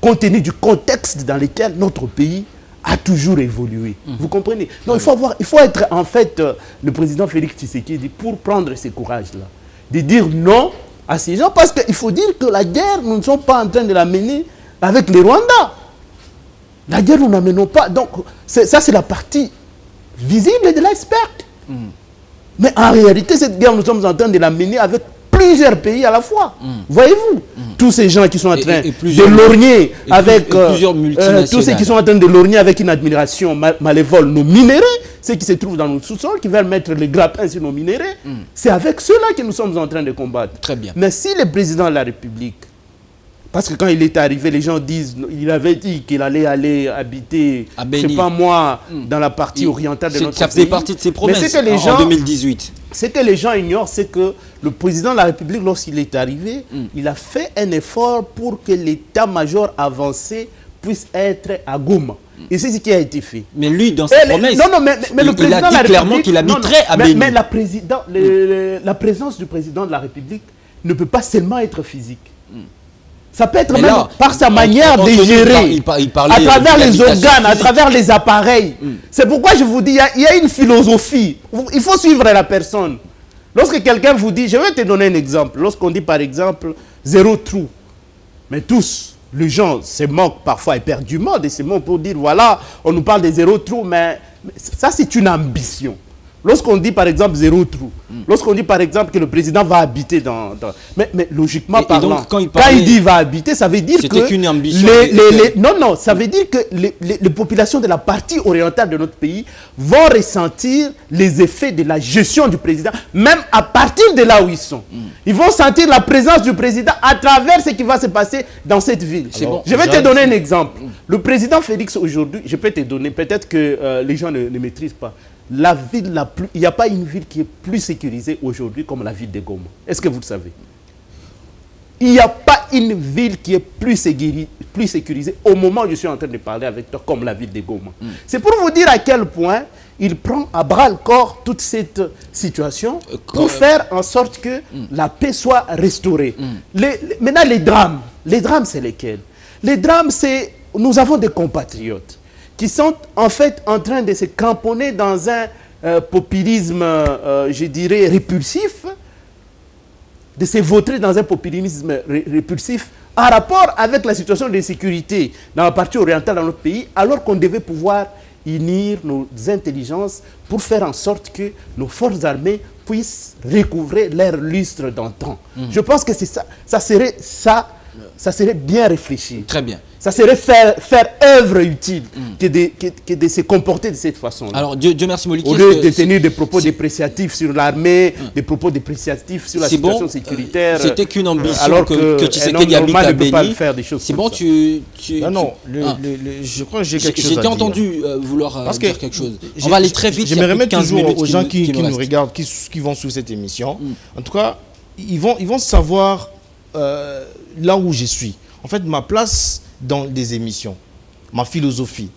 compte tenu du contexte dans lequel notre pays a toujours évolué. Vous comprenez? Non, il faut être en fait le président Félix Tshisekedi pour prendre ce courage-là, de dire non à ces gens, parce qu'il faut dire que la guerre, nous ne sommes pas en train de la mener avec les Rwandais. La guerre, nous n'en menons pas. Donc, ça, c'est la partie visible de l'iceberg. Mais en réalité, cette guerre, nous sommes en train de la mener avec plusieurs pays à la fois. Voyez-vous, tous ces gens qui sont en train de lorgner avec tous ceux qui sont en train de lorgner avec une admiration malévole nos minéraux, ceux qui se trouvent dans nos sous-sols, qui veulent mettre les grappins sur nos minéraux, c'est avec ceux-là que nous sommes en train de combattre. Très bien. Mais si le président de la République, Parce que quand il est arrivé, les gens disent, il avait dit qu'il allait aller habiter, je ne sais pas moi, dans la partie orientale de notre pays. Ça faisait partie de ses promesses en 2018. Ce que les gens ignorent, c'est que le président de la République, lorsqu'il est arrivé, il a fait un effort pour que l'état-major avancé puisse être à Goma. Et c'est ce qui a été fait. Mais lui, dans ses promesses, mais le président il a dit clairement qu'il habiterait à Béni. Mais la présence du président de la République ne peut pas seulement être physique. Ça peut être même là, par sa manière de gérer, à travers les organes, à travers les appareils. C'est pourquoi je vous dis, il y a une philosophie. Il faut suivre la personne. Lorsque quelqu'un vous dit, je vais te donner un exemple. Lorsqu'on dit par exemple, zéro trou. Mais tous, les gens se moquent parfois éperdument de ces mots pour dire, voilà, on nous parle de zéro trou, mais ça c'est une ambition. Lorsqu'on dit par exemple zéro trou, lorsqu'on dit par exemple que le président va habiter dans... Mais logiquement parlant, donc, quand il dit va habiter, ça veut dire que... qu'une ambition. Non, ça veut dire que les populations de la partie orientale de notre pays vont ressentir les effets de la gestion du président, même à partir de là où ils sont. Ils vont sentir la présence du président à travers ce qui va se passer dans cette ville. Alors, je vais te donner un exemple. Le président Félix aujourd'hui, je peux te donner, peut-être que les gens ne maîtrisent pas. La ville il n'y a pas une ville qui est plus sécurisée aujourd'hui comme la ville de Goma. Est-ce que vous le savez? Il n'y a pas une ville qui est plus sécurisée au moment où je suis en train de parler avec toi comme la ville de Goma. C'est pour vous dire à quel point il prend à bras le corps toute cette situation pour faire en sorte que la paix soit restaurée. Maintenant, les drames, c'est lesquels? Les drames, c'est... Nous avons des compatriotes qui sont en fait en train de se cramponner dans un populisme, je dirais, répulsif, de se vautrer dans un populisme répulsif en rapport avec la situation de sécurité dans la partie orientale de notre pays, alors qu'on devait pouvoir unir nos intelligences pour faire en sorte que nos forces armées puissent recouvrer leur lustre d'antan. Je pense que c'est ça. Ça serait bien réfléchi. Très bien. Ça serait faire œuvre utile que de se comporter de cette façon-là. Alors, Dieu merci, Moliki. Au lieu de tenir des propos dépréciatifs sur l'armée, des propos dépréciatifs sur la situation sécuritaire. C'était qu'une ambition alors que Tshisekedi habite à Béni. C'est bon, Non, je crois que j'ai quelque chose à dire. J'étais entendu vouloir dire quelque chose. On va aller très vite. Je me remets toujours aux gens qui nous regardent, qui vont suivre cette émission. En tout cas, ils vont savoir là où je suis. En fait, ma place dans des émissions, ma philosophie.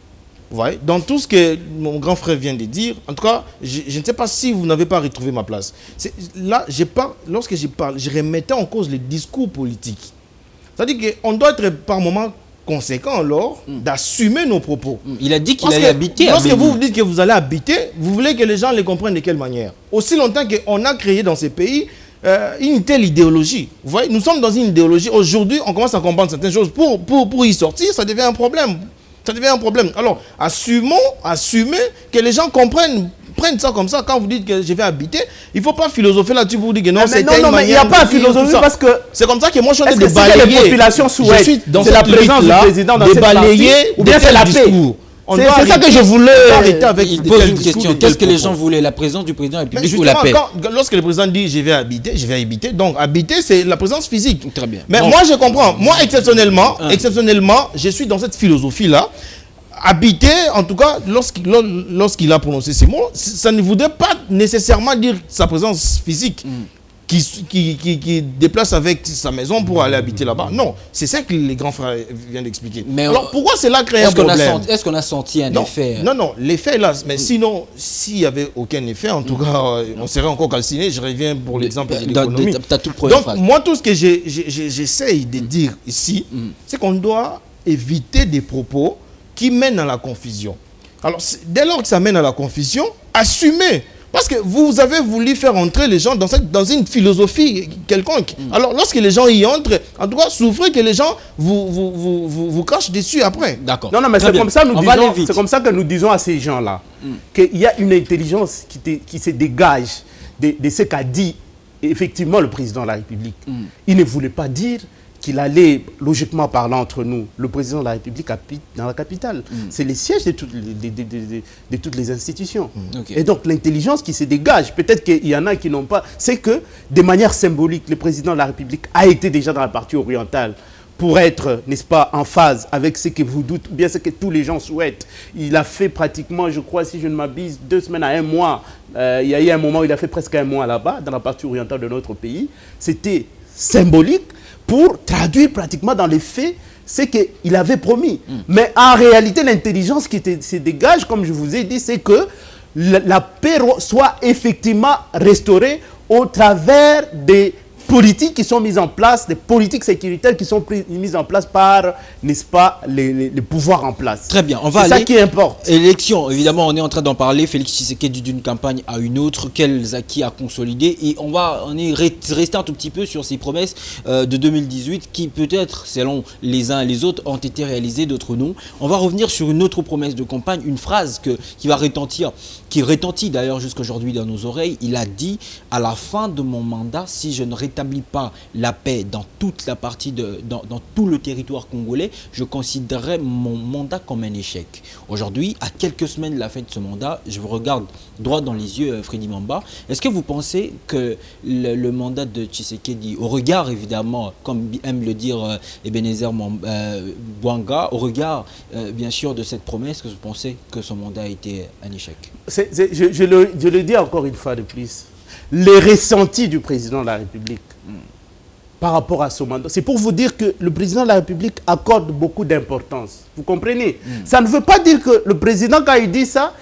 Vous voyez, dans tout ce que mon grand frère vient de dire, en tout cas, je ne sais pas si vous n'avez pas retrouvé ma place. Là, lorsque je parle, je remettais en cause les discours politiques. C'est-à-dire qu'on doit être par moments conséquent alors d'assumer nos propos. Il a dit qu'il allait habiter. Lorsque vous dites que vous allez habiter, vous voulez que les gens les comprennent de quelle manière? Aussi longtemps qu'on a créé dans ces pays une telle idéologie. Vous voyez, nous sommes dans une idéologie. Aujourd'hui, on commence à comprendre certaines choses. Pour y sortir, ça devient un problème. Ça devient un problème. Alors, assumez que les gens prennent ça comme ça. Quand vous dites que je vais habiter, il ne faut pas philosopher là-dessus pour vous dire que non, c'est une manière. Non, mais il n'y a pas à philosopher parce que... C'est comme ça que moi, je suis en train de balayer. Les populations souhaitent. C'est la présence du président dans cette partie, ou bien c'est la paix. C'est ça que je voulais arrêter avec. Il pose une question. Qu'est-ce que les gens voulaient? La présence du président de la République ou la paix? Lorsque le président dit je vais habiter, donc habiter c'est la présence physique. Très bien. Mais moi je comprends. Moi exceptionnellement, je suis dans cette philosophie-là. Habiter, en tout cas, lorsqu'il a prononcé ces mots, ça ne voudrait pas nécessairement dire sa présence physique. Qui déplace avec sa maison pour aller habiter là-bas. Non, c'est ça que les grands frères viennent d'expliquer. Alors pourquoi cela crée un problème? Est-ce qu'on a senti un effet? Non, l'effet là, mais sinon, s'il n'y avait aucun effet, en tout cas, on serait encore calciné. Je reviens pour l'exemple de l'économie. Donc, moi, tout ce que j'essaye de dire ici, c'est qu'on doit éviter des propos qui mènent à la confusion. Alors, dès lors que ça mène à la confusion, assumez. Parce que vous avez voulu faire entrer les gens dans une philosophie quelconque. Alors, lorsque les gens y entrent, en tout cas, souffrez que les gens vous crachent dessus après. D'accord. Non, mais c'est comme ça que nous disons à ces gens-là qu'il y a une intelligence qui se dégage de ce qu'a dit effectivement le président de la République. Il ne voulait pas dire qu'il allait, logiquement parlant entre nous, le président de la République habite dans la capitale. C'est le siège de toutes les institutions. Et donc l'intelligence qui se dégage, peut-être qu'il y en a qui n'ont pas, c'est que de manière symbolique, le président de la République a été déjà dans la partie orientale pour être, n'est-ce pas, en phase avec ce que vous doutez, ou bien ce que tous les gens souhaitent. Il a fait pratiquement, je crois, si je ne m'abuse, 2 semaines à 1 mois. Il y a eu un moment où il a fait presque 1 mois là-bas, dans la partie orientale de notre pays. C'était symbolique pour traduire pratiquement dans les faits ce qu'il avait promis. Mais en réalité, l'intelligence qui se dégage, comme je vous ai dit, c'est que la paix soit effectivement restaurée au travers des politiques qui sont mises en place, des politiques sécuritaires qui sont mises en place par, n'est-ce pas, les pouvoirs en place. Très bien, on va aller. C'est ça qui importe. Élection, évidemment, on est en train d'en parler. Félix Tshisekedi d'une campagne à une autre, quels acquis à consolider. Et on est resté un tout petit peu sur ces promesses de 2018 qui peut-être, selon les uns et les autres, ont été réalisées, d'autres non. On va revenir sur une autre promesse de campagne, une phrase qui va retentir, qui retentit d'ailleurs jusqu'aujourd'hui dans nos oreilles. Il a dit, à la fin de mon mandat, si je ne rétablis pas la paix dans toute la partie dans tout le territoire congolais, je considérerais mon mandat comme un échec. Aujourd'hui, à quelques semaines de la fin de ce mandat, je vous regarde droit dans les yeux, Freddy Mamba. Est-ce que vous pensez que le mandat de Tshisekedi, au regard évidemment, comme aime le dire Ebenezer Bwanga, au regard bien sûr de cette promesse, que vous pensez que son mandat a été un échec? Je le dis encore une fois de plus. Les ressentis du président de la République par rapport à ce mandat. C'est pour vous dire que le président de la République accorde beaucoup d'importance. Vous comprenez? Ça ne veut pas dire que le président, quand il dit ça,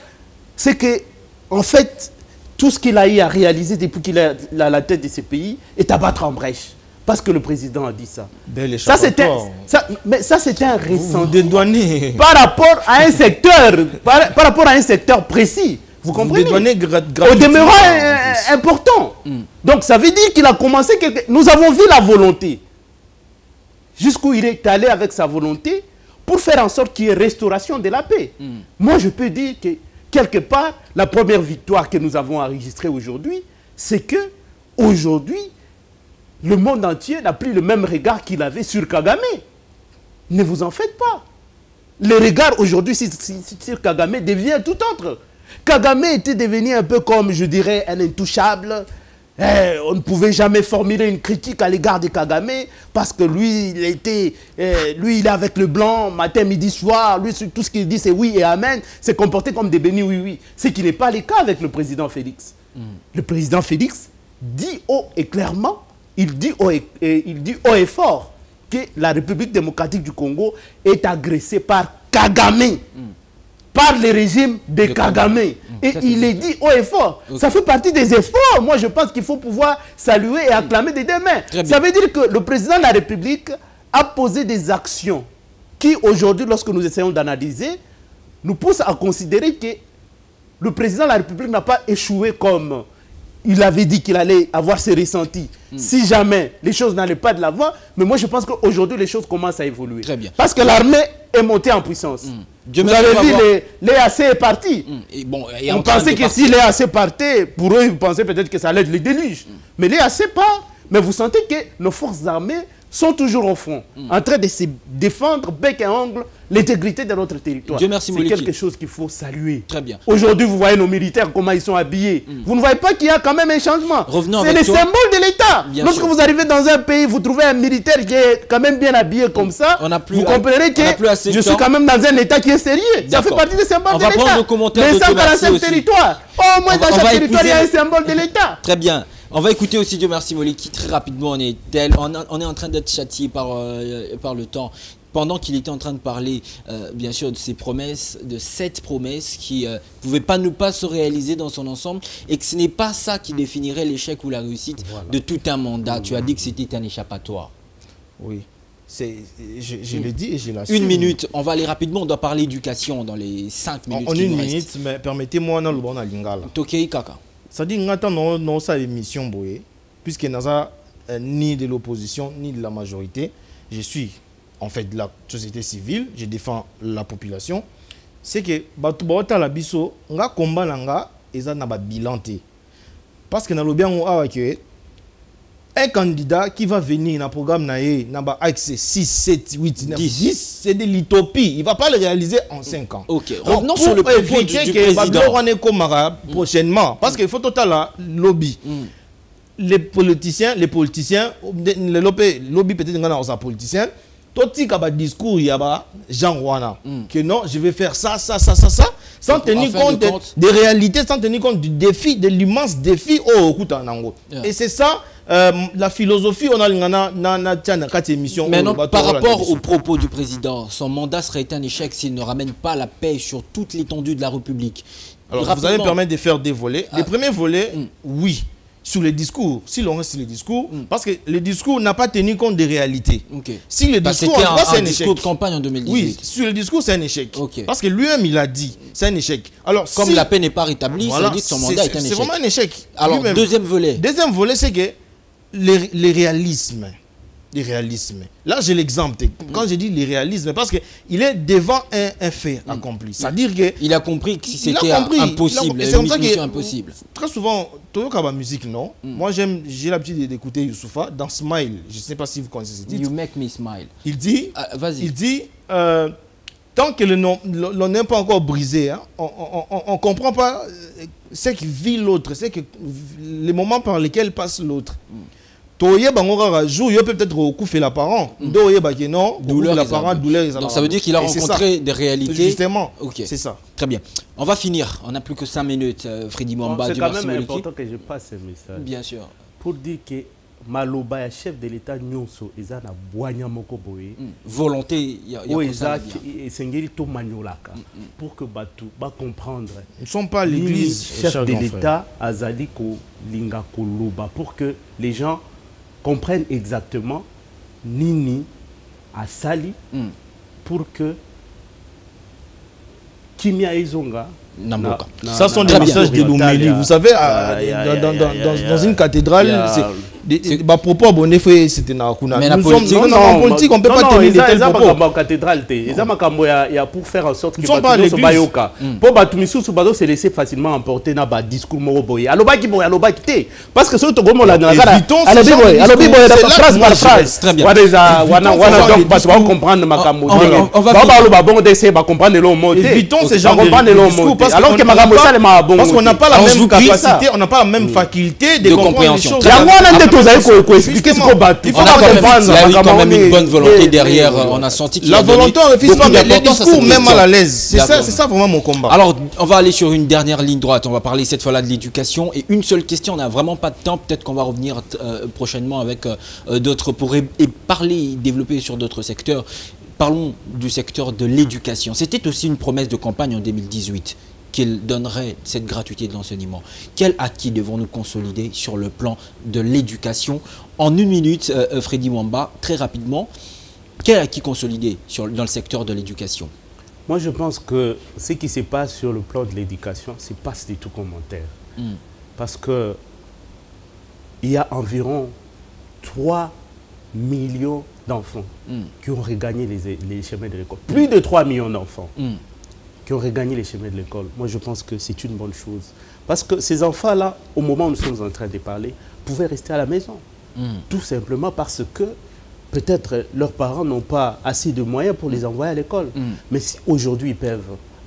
c'est que, en fait, tout ce qu'il a eu à réaliser depuis qu'il est à la tête de ce pays est à battre en brèche. Parce que le président a dit ça. Mais ça, c'était un ressenti par rapport à un secteur, par rapport à un secteur précis. Vous comprenez? Au demeurant important. Donc ça veut dire qu'il a commencé Nous avons vu la volonté. Jusqu'où il est allé avec sa volonté pour faire en sorte qu'il y ait restauration de la paix. Moi, je peux dire que quelque part, la première victoire que nous avons enregistrée aujourd'hui, c'est que aujourd'hui, le monde entier n'a plus le même regard qu'il avait sur Kagame. Ne vous en faites pas. Le regard aujourd'hui sur Kagame devient tout autre. Kagame était devenu un peu comme, je dirais, un intouchable. On ne pouvait jamais formuler une critique à l'égard de Kagame parce que lui, il est avec le blanc, matin, midi, soir. Lui, tout ce qu'il dit, c'est oui et amen. C'est comporté comme des bénis oui. Ce qui n'est pas le cas avec le président Félix. Le président Félix dit haut et clairement, il dit haut et fort que la République démocratique du Congo est agressée par Kagame. Par le régime de Kagame. Et il est dit haut et fort. Ça fait partie des efforts. Moi, je pense qu'il faut pouvoir saluer et acclamer des deux mains. Ça veut dire que le président de la République a posé des actions qui, aujourd'hui, lorsque nous essayons d'analyser, nous poussent à considérer que le président de la République n'a pas échoué comme il avait dit qu'il allait avoir ses ressentis. Si jamais les choses n'allaient pas de l'avant, mais moi, je pense qu'aujourd'hui, les choses commencent à évoluer. Très bien. Parce que l'armée est montée en puissance. Vous avez vu, l'EAC est parti. On pensait que si l'EAC partait, pour eux, ils pensaient peut-être que ça allait être le déluge. Mais l'EAC part. Mais vous sentez que nos forces armées sont toujours au front, en train de se défendre bec et ongle l'intégrité de notre territoire. C'est quelque chose qu'il faut saluer. Très bien. Aujourd'hui, vous voyez nos militaires, comment ils sont habillés. Vous ne voyez pas qu'il y a quand même un changement. C'est le symbole de l'État. Lorsque vous arrivez dans un pays, vous trouvez un militaire qui est quand même bien habillé comme ça, vous comprenez que je suis quand même dans un État qui est sérieux. Ça fait partie des symboles de l'État. Mais ça, dans le territoire. Au moins, dans chaque territoire, il y a un symbole de l'État. Très bien. On va écouter aussi Dieu merci Moleki très rapidement. On est en train d'être châtié par le temps. Pendant qu'il était en train de parler, bien sûr, de ces promesses, de cette promesse qui ne pouvait pas ne pas se réaliser dans son ensemble et que ce n'est pas ça qui définirait l'échec ou la réussite de tout un mandat. Tu as dit que c'était un échappatoire. Oui. Je le dis et je l'assume. 1 minute, on va aller rapidement, on doit parler éducation dans les 5 minutes. En 1 minute, mais permettez-moi dans le bon lingala. Tokei Kaka. Ça dit que nous ça émission puisque nous ni de l'opposition ni de la majorité. Je suis en fait de la société civile, je défends la population. C'est que batu la biso nga combat nanga eza na ba bilan té. Parce que na lobia ngo awa que un candidat qui va venir dans le programme n'a pas accès 6, 7, 8, 9, 10, c'est de l'utopie. Il ne va pas le réaliser en 5 ans. Ok, revenons sur le propos du président. Prochainement, parce qu'il faut total lobby. Les politiciens, le lobby peut-être dans les politiciens, totika ba discours yaba Jean Rouana que non, je vais faire ça, sans tenir compte des réalités, sans tenir compte du défi, de l'immense défi au Kutanango. Et c'est ça la philosophie on a émission. Mais non, par rapport aux propos du président, son mandat serait un échec s'il ne ramène pas la paix sur toute l'étendue de la République. Alors vous allez me permettre de faire des volets. Les premiers volets, oui, sur les discours. Si l'on reste sur les discours, parce que le discours n'a pas tenu compte des réalités. Si le discours, c'est un discours de campagne en 2018. Oui, sur le discours, c'est un échec. Parce que lui-même, il a dit, c'est un échec. Alors, comme la paix n'est pas rétablie, ça veut dire que son mandat est un échec. C'est vraiment un échec. Alors, deuxième volet. Deuxième volet, c'est que les réalismes. Les réalismes. Là, j'ai l'exemple. Quand je dis les réalismes, parce qu'il est devant un fait accompli. C'est-à-dire que... Il a compris que si c'était impossible, c'est comme ça que impossible. Très souvent, Toyoka la musique, non? Moi, j'ai l'habitude d'écouter Youssoufa dans Smile. Je ne sais pas si vous connaissez ce titre. You make me smile. Il dit, tant que l'on n'est pas encore brisé, hein, on ne comprend pas ce que vit l'autre, c'est que les moments par lesquels passe l'autre. Donc peut-être l'apparent. Donc ça veut dire qu'il a rencontré des réalités. Justement, c'est ça. Très bien. On va finir. On n'a plus que 5 minutes, Freddy Mwamba. C'est quand même important que je passe ce message. Bien sûr. Pour dire que Maloba, chef de l'État, Nyonso, ils ont boigna moko boye. Volonté, il y a Isaac et Sengeli to Magnolaka. Pour que Batu va comprendre. Nous ne sommes pas l'église. Chef de l'État, Azali ko linga koloba. Pour que les gens comprennent exactement Nini à Sali pour que Kimia Izonga. Ça sont des messages de l'homélie. Vous savez, dans une cathédrale, des propos abonnés, c'était Nakuna. Mais la politique, en politique, on ne peut pas tenir des tels propos. Dans la cathédrale, il y a pour faire en sorte que Batumisu Bayoka. Pour Batumisu Subado se laisser facilement emporter dans le discours Moroboye. Alobaki Boy, Alobaki Té. Parce que ce que tu as dit, Alobi Boy, phrase par phrase. Très bien. On va comprendre ma camoufle. On va comprendre le mot. Évitons ces gens de discours. Alors que parce qu'on n'a pas la même capacité, on n'a pas la même faculté de compréhension. Il faut quand même une bonne volonté derrière. On a senti qu'il la volonté ne refuse pas, mais les discours même mal à l'aise. C'est ça vraiment mon combat. Alors, on va aller sur une dernière ligne droite. On va parler cette fois-là de l'éducation. Et une seule question, on n'a vraiment pas de temps. Peut-être qu'on va revenir prochainement avec d'autres pour parler, développer sur d'autres secteurs. Parlons du secteur de l'éducation. C'était aussi une promesse de campagne en 2018 qu'il donnerait cette gratuité de l'enseignement. Quel acquis devons-nous consolider sur le plan de l'éducation? En une minute, Freddy Mwamba, très rapidement, quel acquis consolider dans le secteur de l'éducation? Moi, je pense que ce qui se passe sur le plan de l'éducation, c'est pas du tout commentaire. Parce que il y a environ 3 millions d'enfants qui ont regagné les chemins de l'école. Plus de 3 millions d'enfants qui ont regagné les chemins de l'école. Moi, je pense que c'est une bonne chose. Parce que ces enfants-là, au moment où nous sommes en train de parler, pouvaient rester à la maison. Tout simplement parce que peut-être leurs parents n'ont pas assez de moyens pour les envoyer à l'école. Mais si aujourd'hui ils peuvent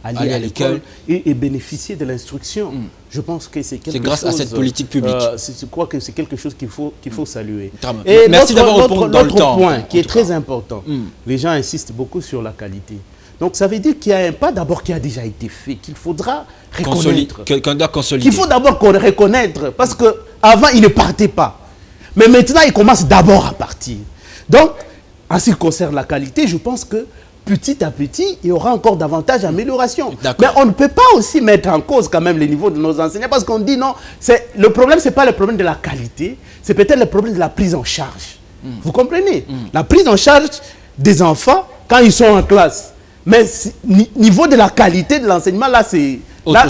aller à l'école et bénéficier de l'instruction, je pense que c'est quelque chose... C'est grâce à cette politique publique. Je crois que c'est quelque chose qu'il faut saluer. Et merci d'avoir répondu dans le temps. L'autre point qui est très important, les gens insistent beaucoup sur la qualité. Donc ça veut dire qu'il y a un pas d'abord qui a déjà été fait, qu'il faudra reconnaître. Qu'il faut d'abord reconnaître, parce qu'avant il ne partait pas. Mais maintenant il commence d'abord à partir. Donc, en ce qui concerne la qualité, je pense que petit à petit, il y aura encore davantage d'amélioration. Mais on ne peut pas aussi mettre en cause quand même le niveau de nos enseignants, parce qu'on dit non, le problème, ce n'est pas le problème de la qualité, c'est peut-être le problème de la prise en charge. Vous comprenez? La prise en charge des enfants quand ils sont en classe. Mais niveau de la qualité de l'enseignement, là, c'est... Là,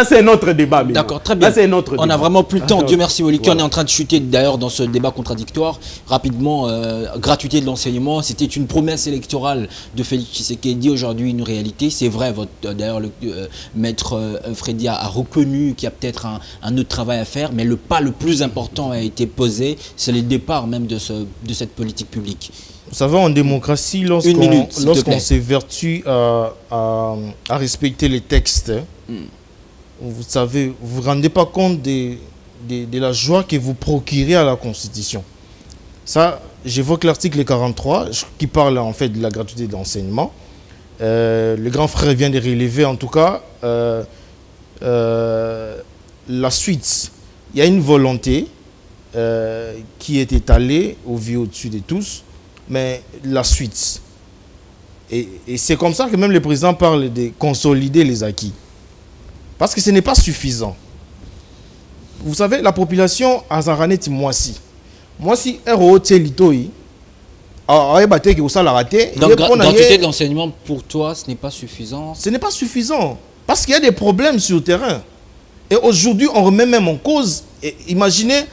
c'est un autre débat. D'accord, très bien. Là, un autre on n'a vraiment plus le temps. Dieu merci, Moliki. Voilà. On est en train de chuter d'ailleurs dans ce débat contradictoire. Rapidement, gratuité de l'enseignement, c'était une promesse électorale de Félix Tshisekedi. Aujourd'hui, une réalité. C'est vrai, d'ailleurs, le maître Freddy a reconnu qu'il y a peut-être un autre travail à faire, mais le pas le plus important a été posé. C'est le départ même de cette politique publique. Vous savez, en démocratie, lorsqu'on s'évertue à respecter les textes, vous savez, vous ne vous rendez pas compte de la joie que vous procurez à la Constitution. Ça, j'évoque l'article 43 qui parle en fait de la gratuité de l'enseignement. Le grand frère vient de relever en tout cas la suite. Il y a une volonté qui est étalée au vu au-dessus de tous, mais la suite. Et c'est comme ça que même le président parle de consolider les acquis. Parce que ce n'est pas suffisant. Vous savez, la population a Zaranet Moisi. Moisi, RO Télitoï, donc, gratuité de l'enseignement, pour toi, ce n'est pas suffisant? Ce n'est pas suffisant. Parce qu'il y a des problèmes sur le terrain. Et aujourd'hui, on remet même en cause. Et imaginez,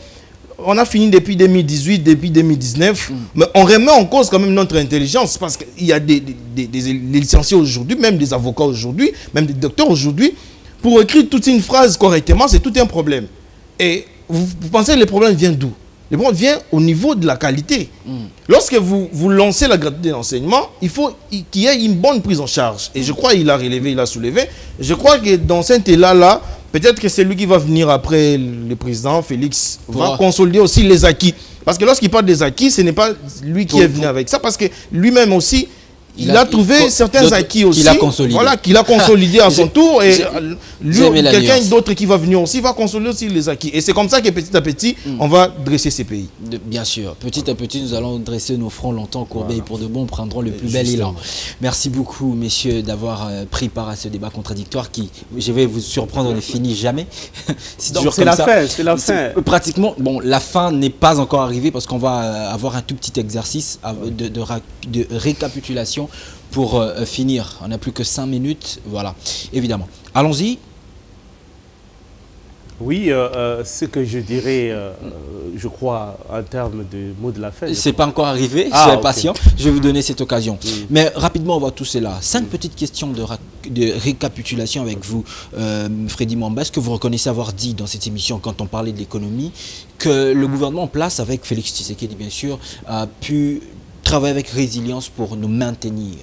on a fini depuis 2018, depuis 2019, mais on remet en cause quand même notre intelligence. Parce qu'il y a des licenciés aujourd'hui, même des avocats aujourd'hui, même des docteurs aujourd'hui. Pour écrire toute une phrase correctement, c'est tout un problème. Et vous pensez que le problème vient d'où? Le problème vient au niveau de la qualité. Lorsque vous lancez la gratuité d'enseignement, il faut qu'il y ait une bonne prise en charge. Et je crois qu'il a relevé, il a soulevé. Je crois que dans cet élan-là, peut-être que c'est lui qui va venir après le président, Félix, va consolider aussi les acquis. Parce que lorsqu'il parle des acquis, ce n'est pas lui qui est venu avec ça, parce que lui-même aussi, il a trouvé certains acquis aussi, voilà, qu'il a consolidé à son tour, et quelqu'un d'autre qui va venir aussi va consolider aussi les acquis. Et c'est comme ça que petit à petit, on va dresser ces pays. Bien sûr, petit à petit, nous allons dresser nos fronts longtemps courbés, et pour de bon, prendrons le plus bel élan. Merci beaucoup, messieurs, d'avoir pris part à ce débat contradictoire qui, je vais vous surprendre, ne finit jamais. C'est la fin, c'est la fin. Pratiquement, bon, la fin n'est pas encore arrivée parce qu'on va avoir un tout petit exercice de récapitulation pour finir. On n'a plus que 5 minutes, voilà, évidemment. Allons-y. Oui, ce que je dirais, je crois, en termes de mots de la fin. C'est pas encore arrivé, soyez patient, je vais vous donner cette occasion. Mais rapidement, on voit tout cela. 5 petites questions de récapitulation avec vous, Freddy Mwamba. Est-ce que vous reconnaissez avoir dit dans cette émission, quand on parlait de l'économie, que le gouvernement en place, avec Félix Tshisekedi bien sûr, a pu travailler avec résilience pour nous maintenir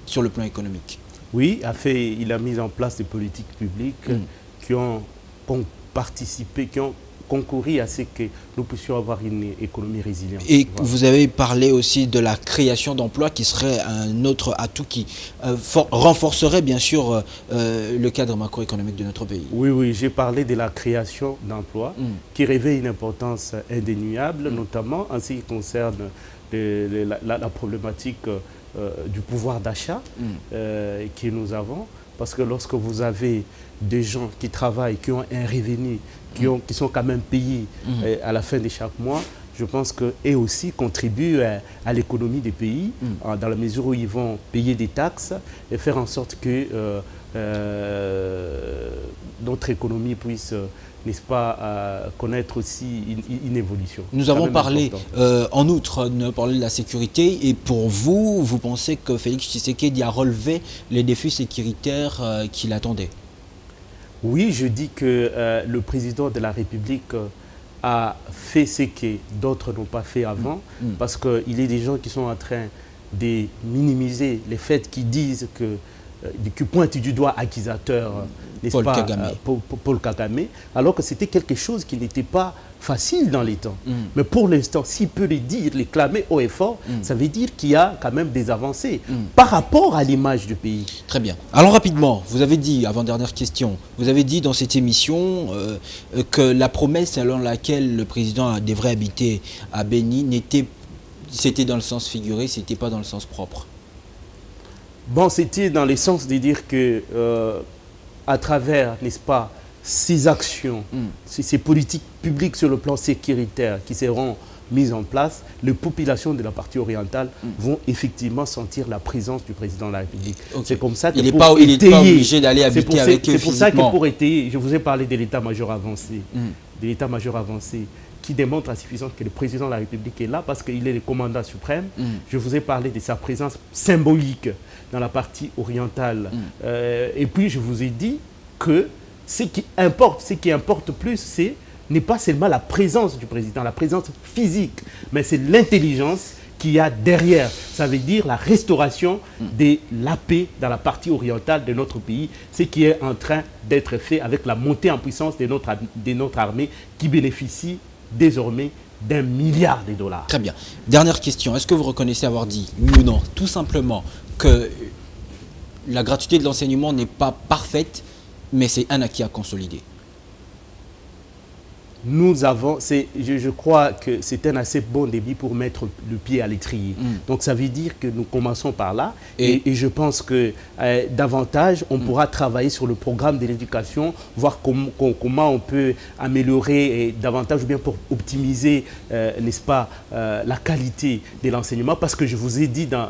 sur le plan économique? Oui, il a mis en place des politiques publiques qui ont participé, qui ont concouru à ce que nous puissions avoir une économie résiliente. Et vous avez parlé aussi de la création d'emplois qui serait un autre atout qui renforcerait bien sûr le cadre macroéconomique de notre pays. Oui, oui, j'ai parlé de la création d'emplois qui revêt une importance indéniable, notamment en ce qui concerne la problématique du pouvoir d'achat que nous avons. Parce que lorsque vous avez des gens qui travaillent, qui ont un revenu, qui sont quand même payés à la fin de chaque mois, je pense qu'eux aussi contribuent à l'économie des pays, dans la mesure où ils vont payer des taxes et faire en sorte que notre économie puisse, n'est-ce pas, connaître aussi une évolution. Nous avons parlé, en outre, nous avons parlé de la sécurité. Et pour vous, vous pensez que Félix Tshisekedi a relevé les défis sécuritaires qui l'attendaient? Oui, je dis que le président de la République a fait ce que d'autres n'ont pas fait avant, parce qu'il y a des gens qui sont en train de minimiser les faits qui disent qui pointent du doigt accusateur, n'est-ce pas, Paul Kagame, alors que c'était quelque chose qui n'était pas facile dans les temps. Mais pour l'instant, s'il peut le dire, les clamer haut et fort, ça veut dire qu'il y a quand même des avancées par rapport à l'image du pays. Très bien. Alors rapidement, vous avez dit, avant-dernière question, vous avez dit dans cette émission que la promesse selon laquelle le président devrait habiter à Béni, c'était dans le sens figuré, c'était pas dans le sens propre. Bon, c'était dans le sens de dire que, à travers, n'est-ce pas, ces actions, ces politiques publiques sur le plan sécuritaire qui seront mises en place, les populations de la partie orientale vont effectivement sentir la présence du président de la République. C'est comme ça que il n'est pas obligé d'aller habiter avec eux. C'est pour ça que pour étayer, je vous ai parlé de l'état-major avancé, qui démontre à suffisance que le président de la République est là parce qu'il est le commandant suprême. Je vous ai parlé de sa présence symbolique dans la partie orientale. Et puis, je vous ai dit que ce qui importe plus, n'est pas seulement la présence du président, la présence physique, mais c'est l'intelligence qu'il y a derrière. Ça veut dire la restauration de la paix dans la partie orientale de notre pays, ce qui est en train d'être fait avec la montée en puissance de notre armée qui bénéficie désormais d'1 milliard de dollars. Très bien. Dernière question. Est-ce que vous reconnaissez avoir dit, oui ou non, tout simplement, que la gratuité de l'enseignement n'est pas parfaite, mais c'est un acquis à consolider? Nous avons, je crois que c'est un assez bon début pour mettre le pied à l'étrier. Donc ça veut dire que nous commençons par là et je pense que davantage on pourra travailler sur le programme de l'éducation, voir comment on peut améliorer davantage ou bien pour optimiser, n'est-ce pas, la qualité de l'enseignement, parce que je vous ai dit dans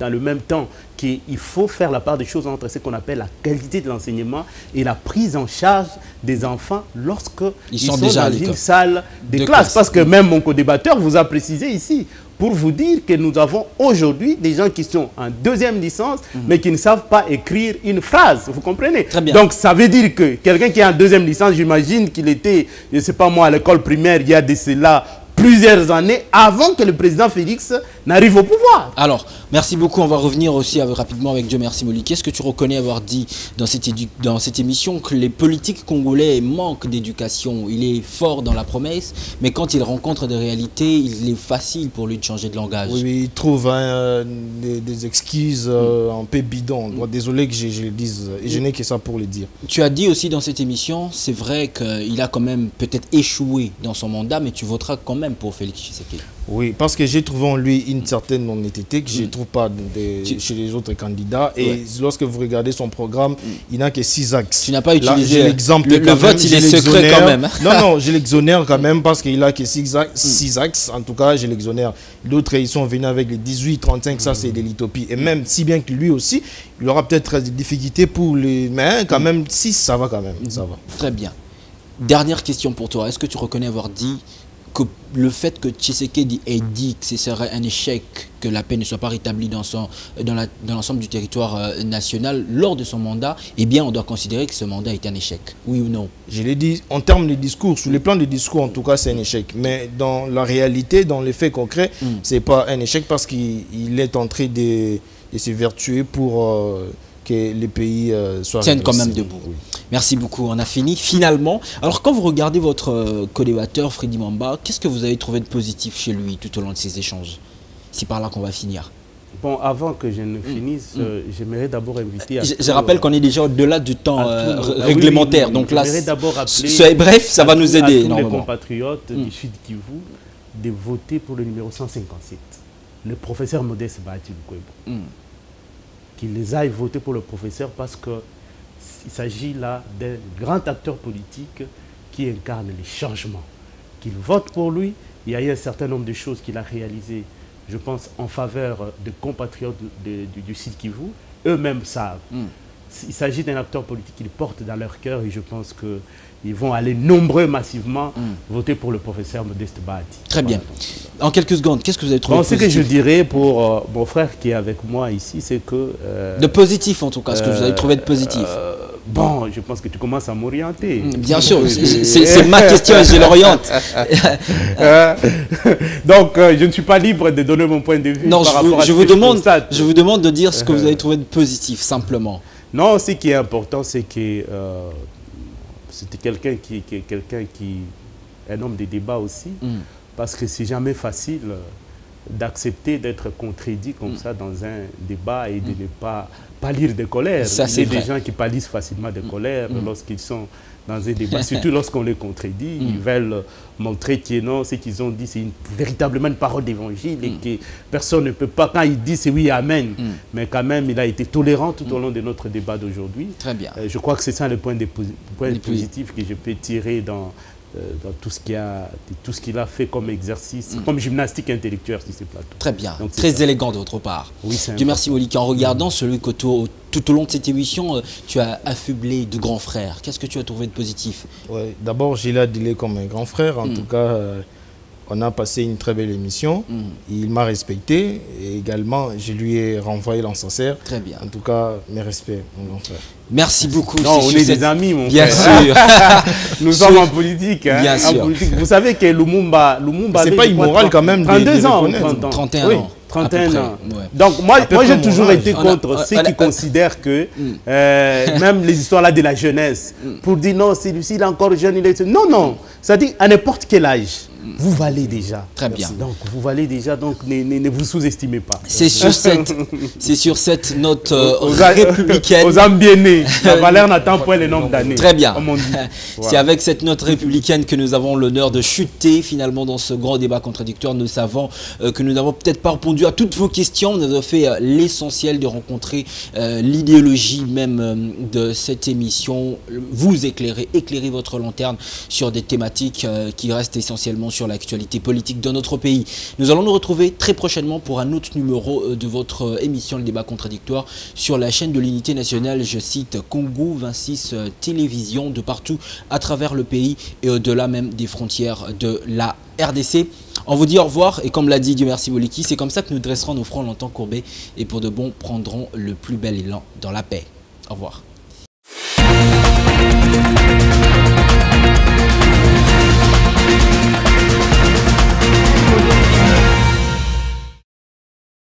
le même temps qu'il faut faire la part des choses entre ce qu'on appelle la qualité de l'enseignement et la prise en charge des enfants lorsqu'ils sont déjà dans une salle de classe. Parce que même mon co-débatteur vous a précisé ici, pour vous dire que nous avons aujourd'hui des gens qui sont en 2e licence, mais qui ne savent pas écrire une phrase. Vous comprenez? Très bien. Donc ça veut dire que quelqu'un qui est en 2e licence, j'imagine qu'il était, je ne sais pas moi, à l'école primaire, il y a de cela plusieurs années avant que le président Félix n'arrive au pouvoir. Alors, merci beaucoup. On va revenir aussi rapidement avec Dieu merci Moliki. Est-ce que tu reconnais avoir dit dans cette émission que les politiques congolais manquent d'éducation? Il est fort dans la promesse, mais quand il rencontre des réalités, il est facile pour lui de changer de langage. Oui, il trouve des excuses un peu bidons. Désolé que je le dise, et je n'ai que ça pour le dire. Tu as dit aussi dans cette émission, c'est vrai qu'il a quand même peut-être échoué dans son mandat, mais tu voteras quand même pour Félix Tshisekedi. Oui, parce que j'ai trouvé en lui une certaine honnêteté que je ne trouve pas chez les autres candidats. Et lorsque vous regardez son programme, il n'a que 6 axes. Tu n'as pas utilisé l'exemple. Le vote, il est secret quand même. Non, je l'exonère quand même parce qu'il n'a que 6 axes. En tout cas, je l'exonère. D'autres, ils sont venus avec les 18, 35, ça c'est de l'utopie. Et même si bien que lui aussi, il aura peut-être des difficultés pour les... Mais quand même, 6, ça va quand même. Ça va. Très bien. Dernière question pour toi. Est-ce que tu reconnais avoir dit que le fait que Tshisekedi ait dit que ce serait un échec, que la paix ne soit pas rétablie dans l'ensemble du territoire national lors de son mandat, eh bien on doit considérer que ce mandat est un échec, oui ou non? Je l'ai dit, en termes de discours, sur le plan des discours en tout cas c'est un échec, mais dans la réalité, dans les faits concrets, c'est pas un échec parce qu'il est en train de se vertuer pour que les pays soient tiennent quand même debout. Oui. Merci beaucoup, on a fini finalement. Alors quand vous regardez votre co-débatteur Freddy Mwamba, qu'est-ce que vous avez trouvé de positif chez lui tout au long de ces échanges? C'est par là qu'on va finir. Bon, avant que je ne finisse, j'aimerais d'abord inviter à... Je rappelle qu'on est déjà au-delà du temps réglementaire. Oui, donc là, d'abord rappeler bref, ça va nous aider. À tous les compatriotes du Sud Kivu de voter pour le numéro 157, le professeur Modeste Bahati Lukwebo. Qu'ils les aillent voter pour le professeur parce qu'il s'agit là d'un grand acteur politique qui incarne les changements. Qu'ils votent pour lui. Il y a eu un certain nombre de choses qu'il a réalisées, je pense, en faveur de compatriotes du Sud Kivu. Eux-mêmes savent. Il s'agit d'un acteur politique qu'ils portent dans leur cœur et je pense qu'ils vont aller nombreux massivement voter pour le professeur Modeste Bahati. Très bien. En quelques secondes, qu'est-ce que vous avez trouvé de positif? Ce que je dirais pour mon frère qui est avec moi ici, c'est que... de positif en tout cas, ce que vous avez trouvé de positif. Bon, je pense que tu commences à m'orienter. Bien sûr, c'est ma question et je l'oriente. Donc, je ne suis pas libre de donner mon point de vue. Non, je vous demande de dire ce que vous avez trouvé de positif, simplement. Non, ce qui est important, c'est que c'était quelqu'un qui est un homme de débat aussi, parce que c'est jamais facile d'accepter d'être contredit comme ça dans un débat et de ne pas pâlir de colère. Il y a des gens qui pâlissent facilement de colère lorsqu'ils sont dans un débat, surtout lorsqu'on les contredit. Ils veulent montrer que non, ce qu'ils ont dit, c'est véritablement une parole d'évangile et que personne ne peut pas, quand il dit c'est oui, amen. Mais quand même, il a été tolérant tout au long de notre débat d'aujourd'hui. Très bien. Je crois que c'est ça le point positif que je peux tirer dans tout ce qu'il a fait comme exercice, comme gymnastique intellectuelle sur ces plateaux. Très bien, donc, très élégant de votre part. Oui, c'est Dieu merci Moliki. En regardant celui que tout au long de cette émission, tu as affublé de grands frères. Qu'est-ce que tu as trouvé de positif? Ouais, d'abord, j'ai l'adulé comme un grand frère. En tout cas, on a passé une très belle émission. Il m'a respecté et également, je lui ai renvoyé l'encenseur. Très bien. En tout cas, mes respects, mon grand frère. Merci beaucoup. Non, on est des amis, mon frère. Bien sûr. Nous sommes en politique. Hein, bien sûr. Politique. Vous savez que Lumumba c'est pas immoral quand même. 32 ans. 31 oui, ans. 31 ans. Ouais. Donc moi j'ai toujours été contre ceux qui considèrent que même les histoires là de la jeunesse, pour dire non, c'est lui, il est encore jeune, il est... Non, ça dit à n'importe quel âge. vous valez déjà. Très bien. Donc, vous valez déjà, donc ne vous sous-estimez pas. C'est sur cette note républicaine. Aux âmes bien nées, la valeur n'attend pas les nombres d'années. Très bien. Voilà. C'est avec cette note républicaine que nous avons l'honneur de chuter finalement dans ce grand débat contradictoire. Nous savons que nous n'avons peut-être pas répondu à toutes vos questions. Nous avons fait l'essentiel de rencontrer l'idéologie même de cette émission. Vous éclairez votre lanterne sur des thématiques qui restent essentiellement sur l'actualité politique de notre pays. Nous allons nous retrouver très prochainement pour un autre numéro de votre émission Le Débat Contradictoire sur la chaîne de l'Unité Nationale, je cite Congo 26 Télévision, de partout à travers le pays et au-delà même des frontières de la RDC. On vous dit au revoir et comme l'a dit Dieu merci Boliki, c'est comme ça que nous dresserons nos fronts longtemps courbés et pour de bon prendrons le plus bel élan dans la paix. Au revoir.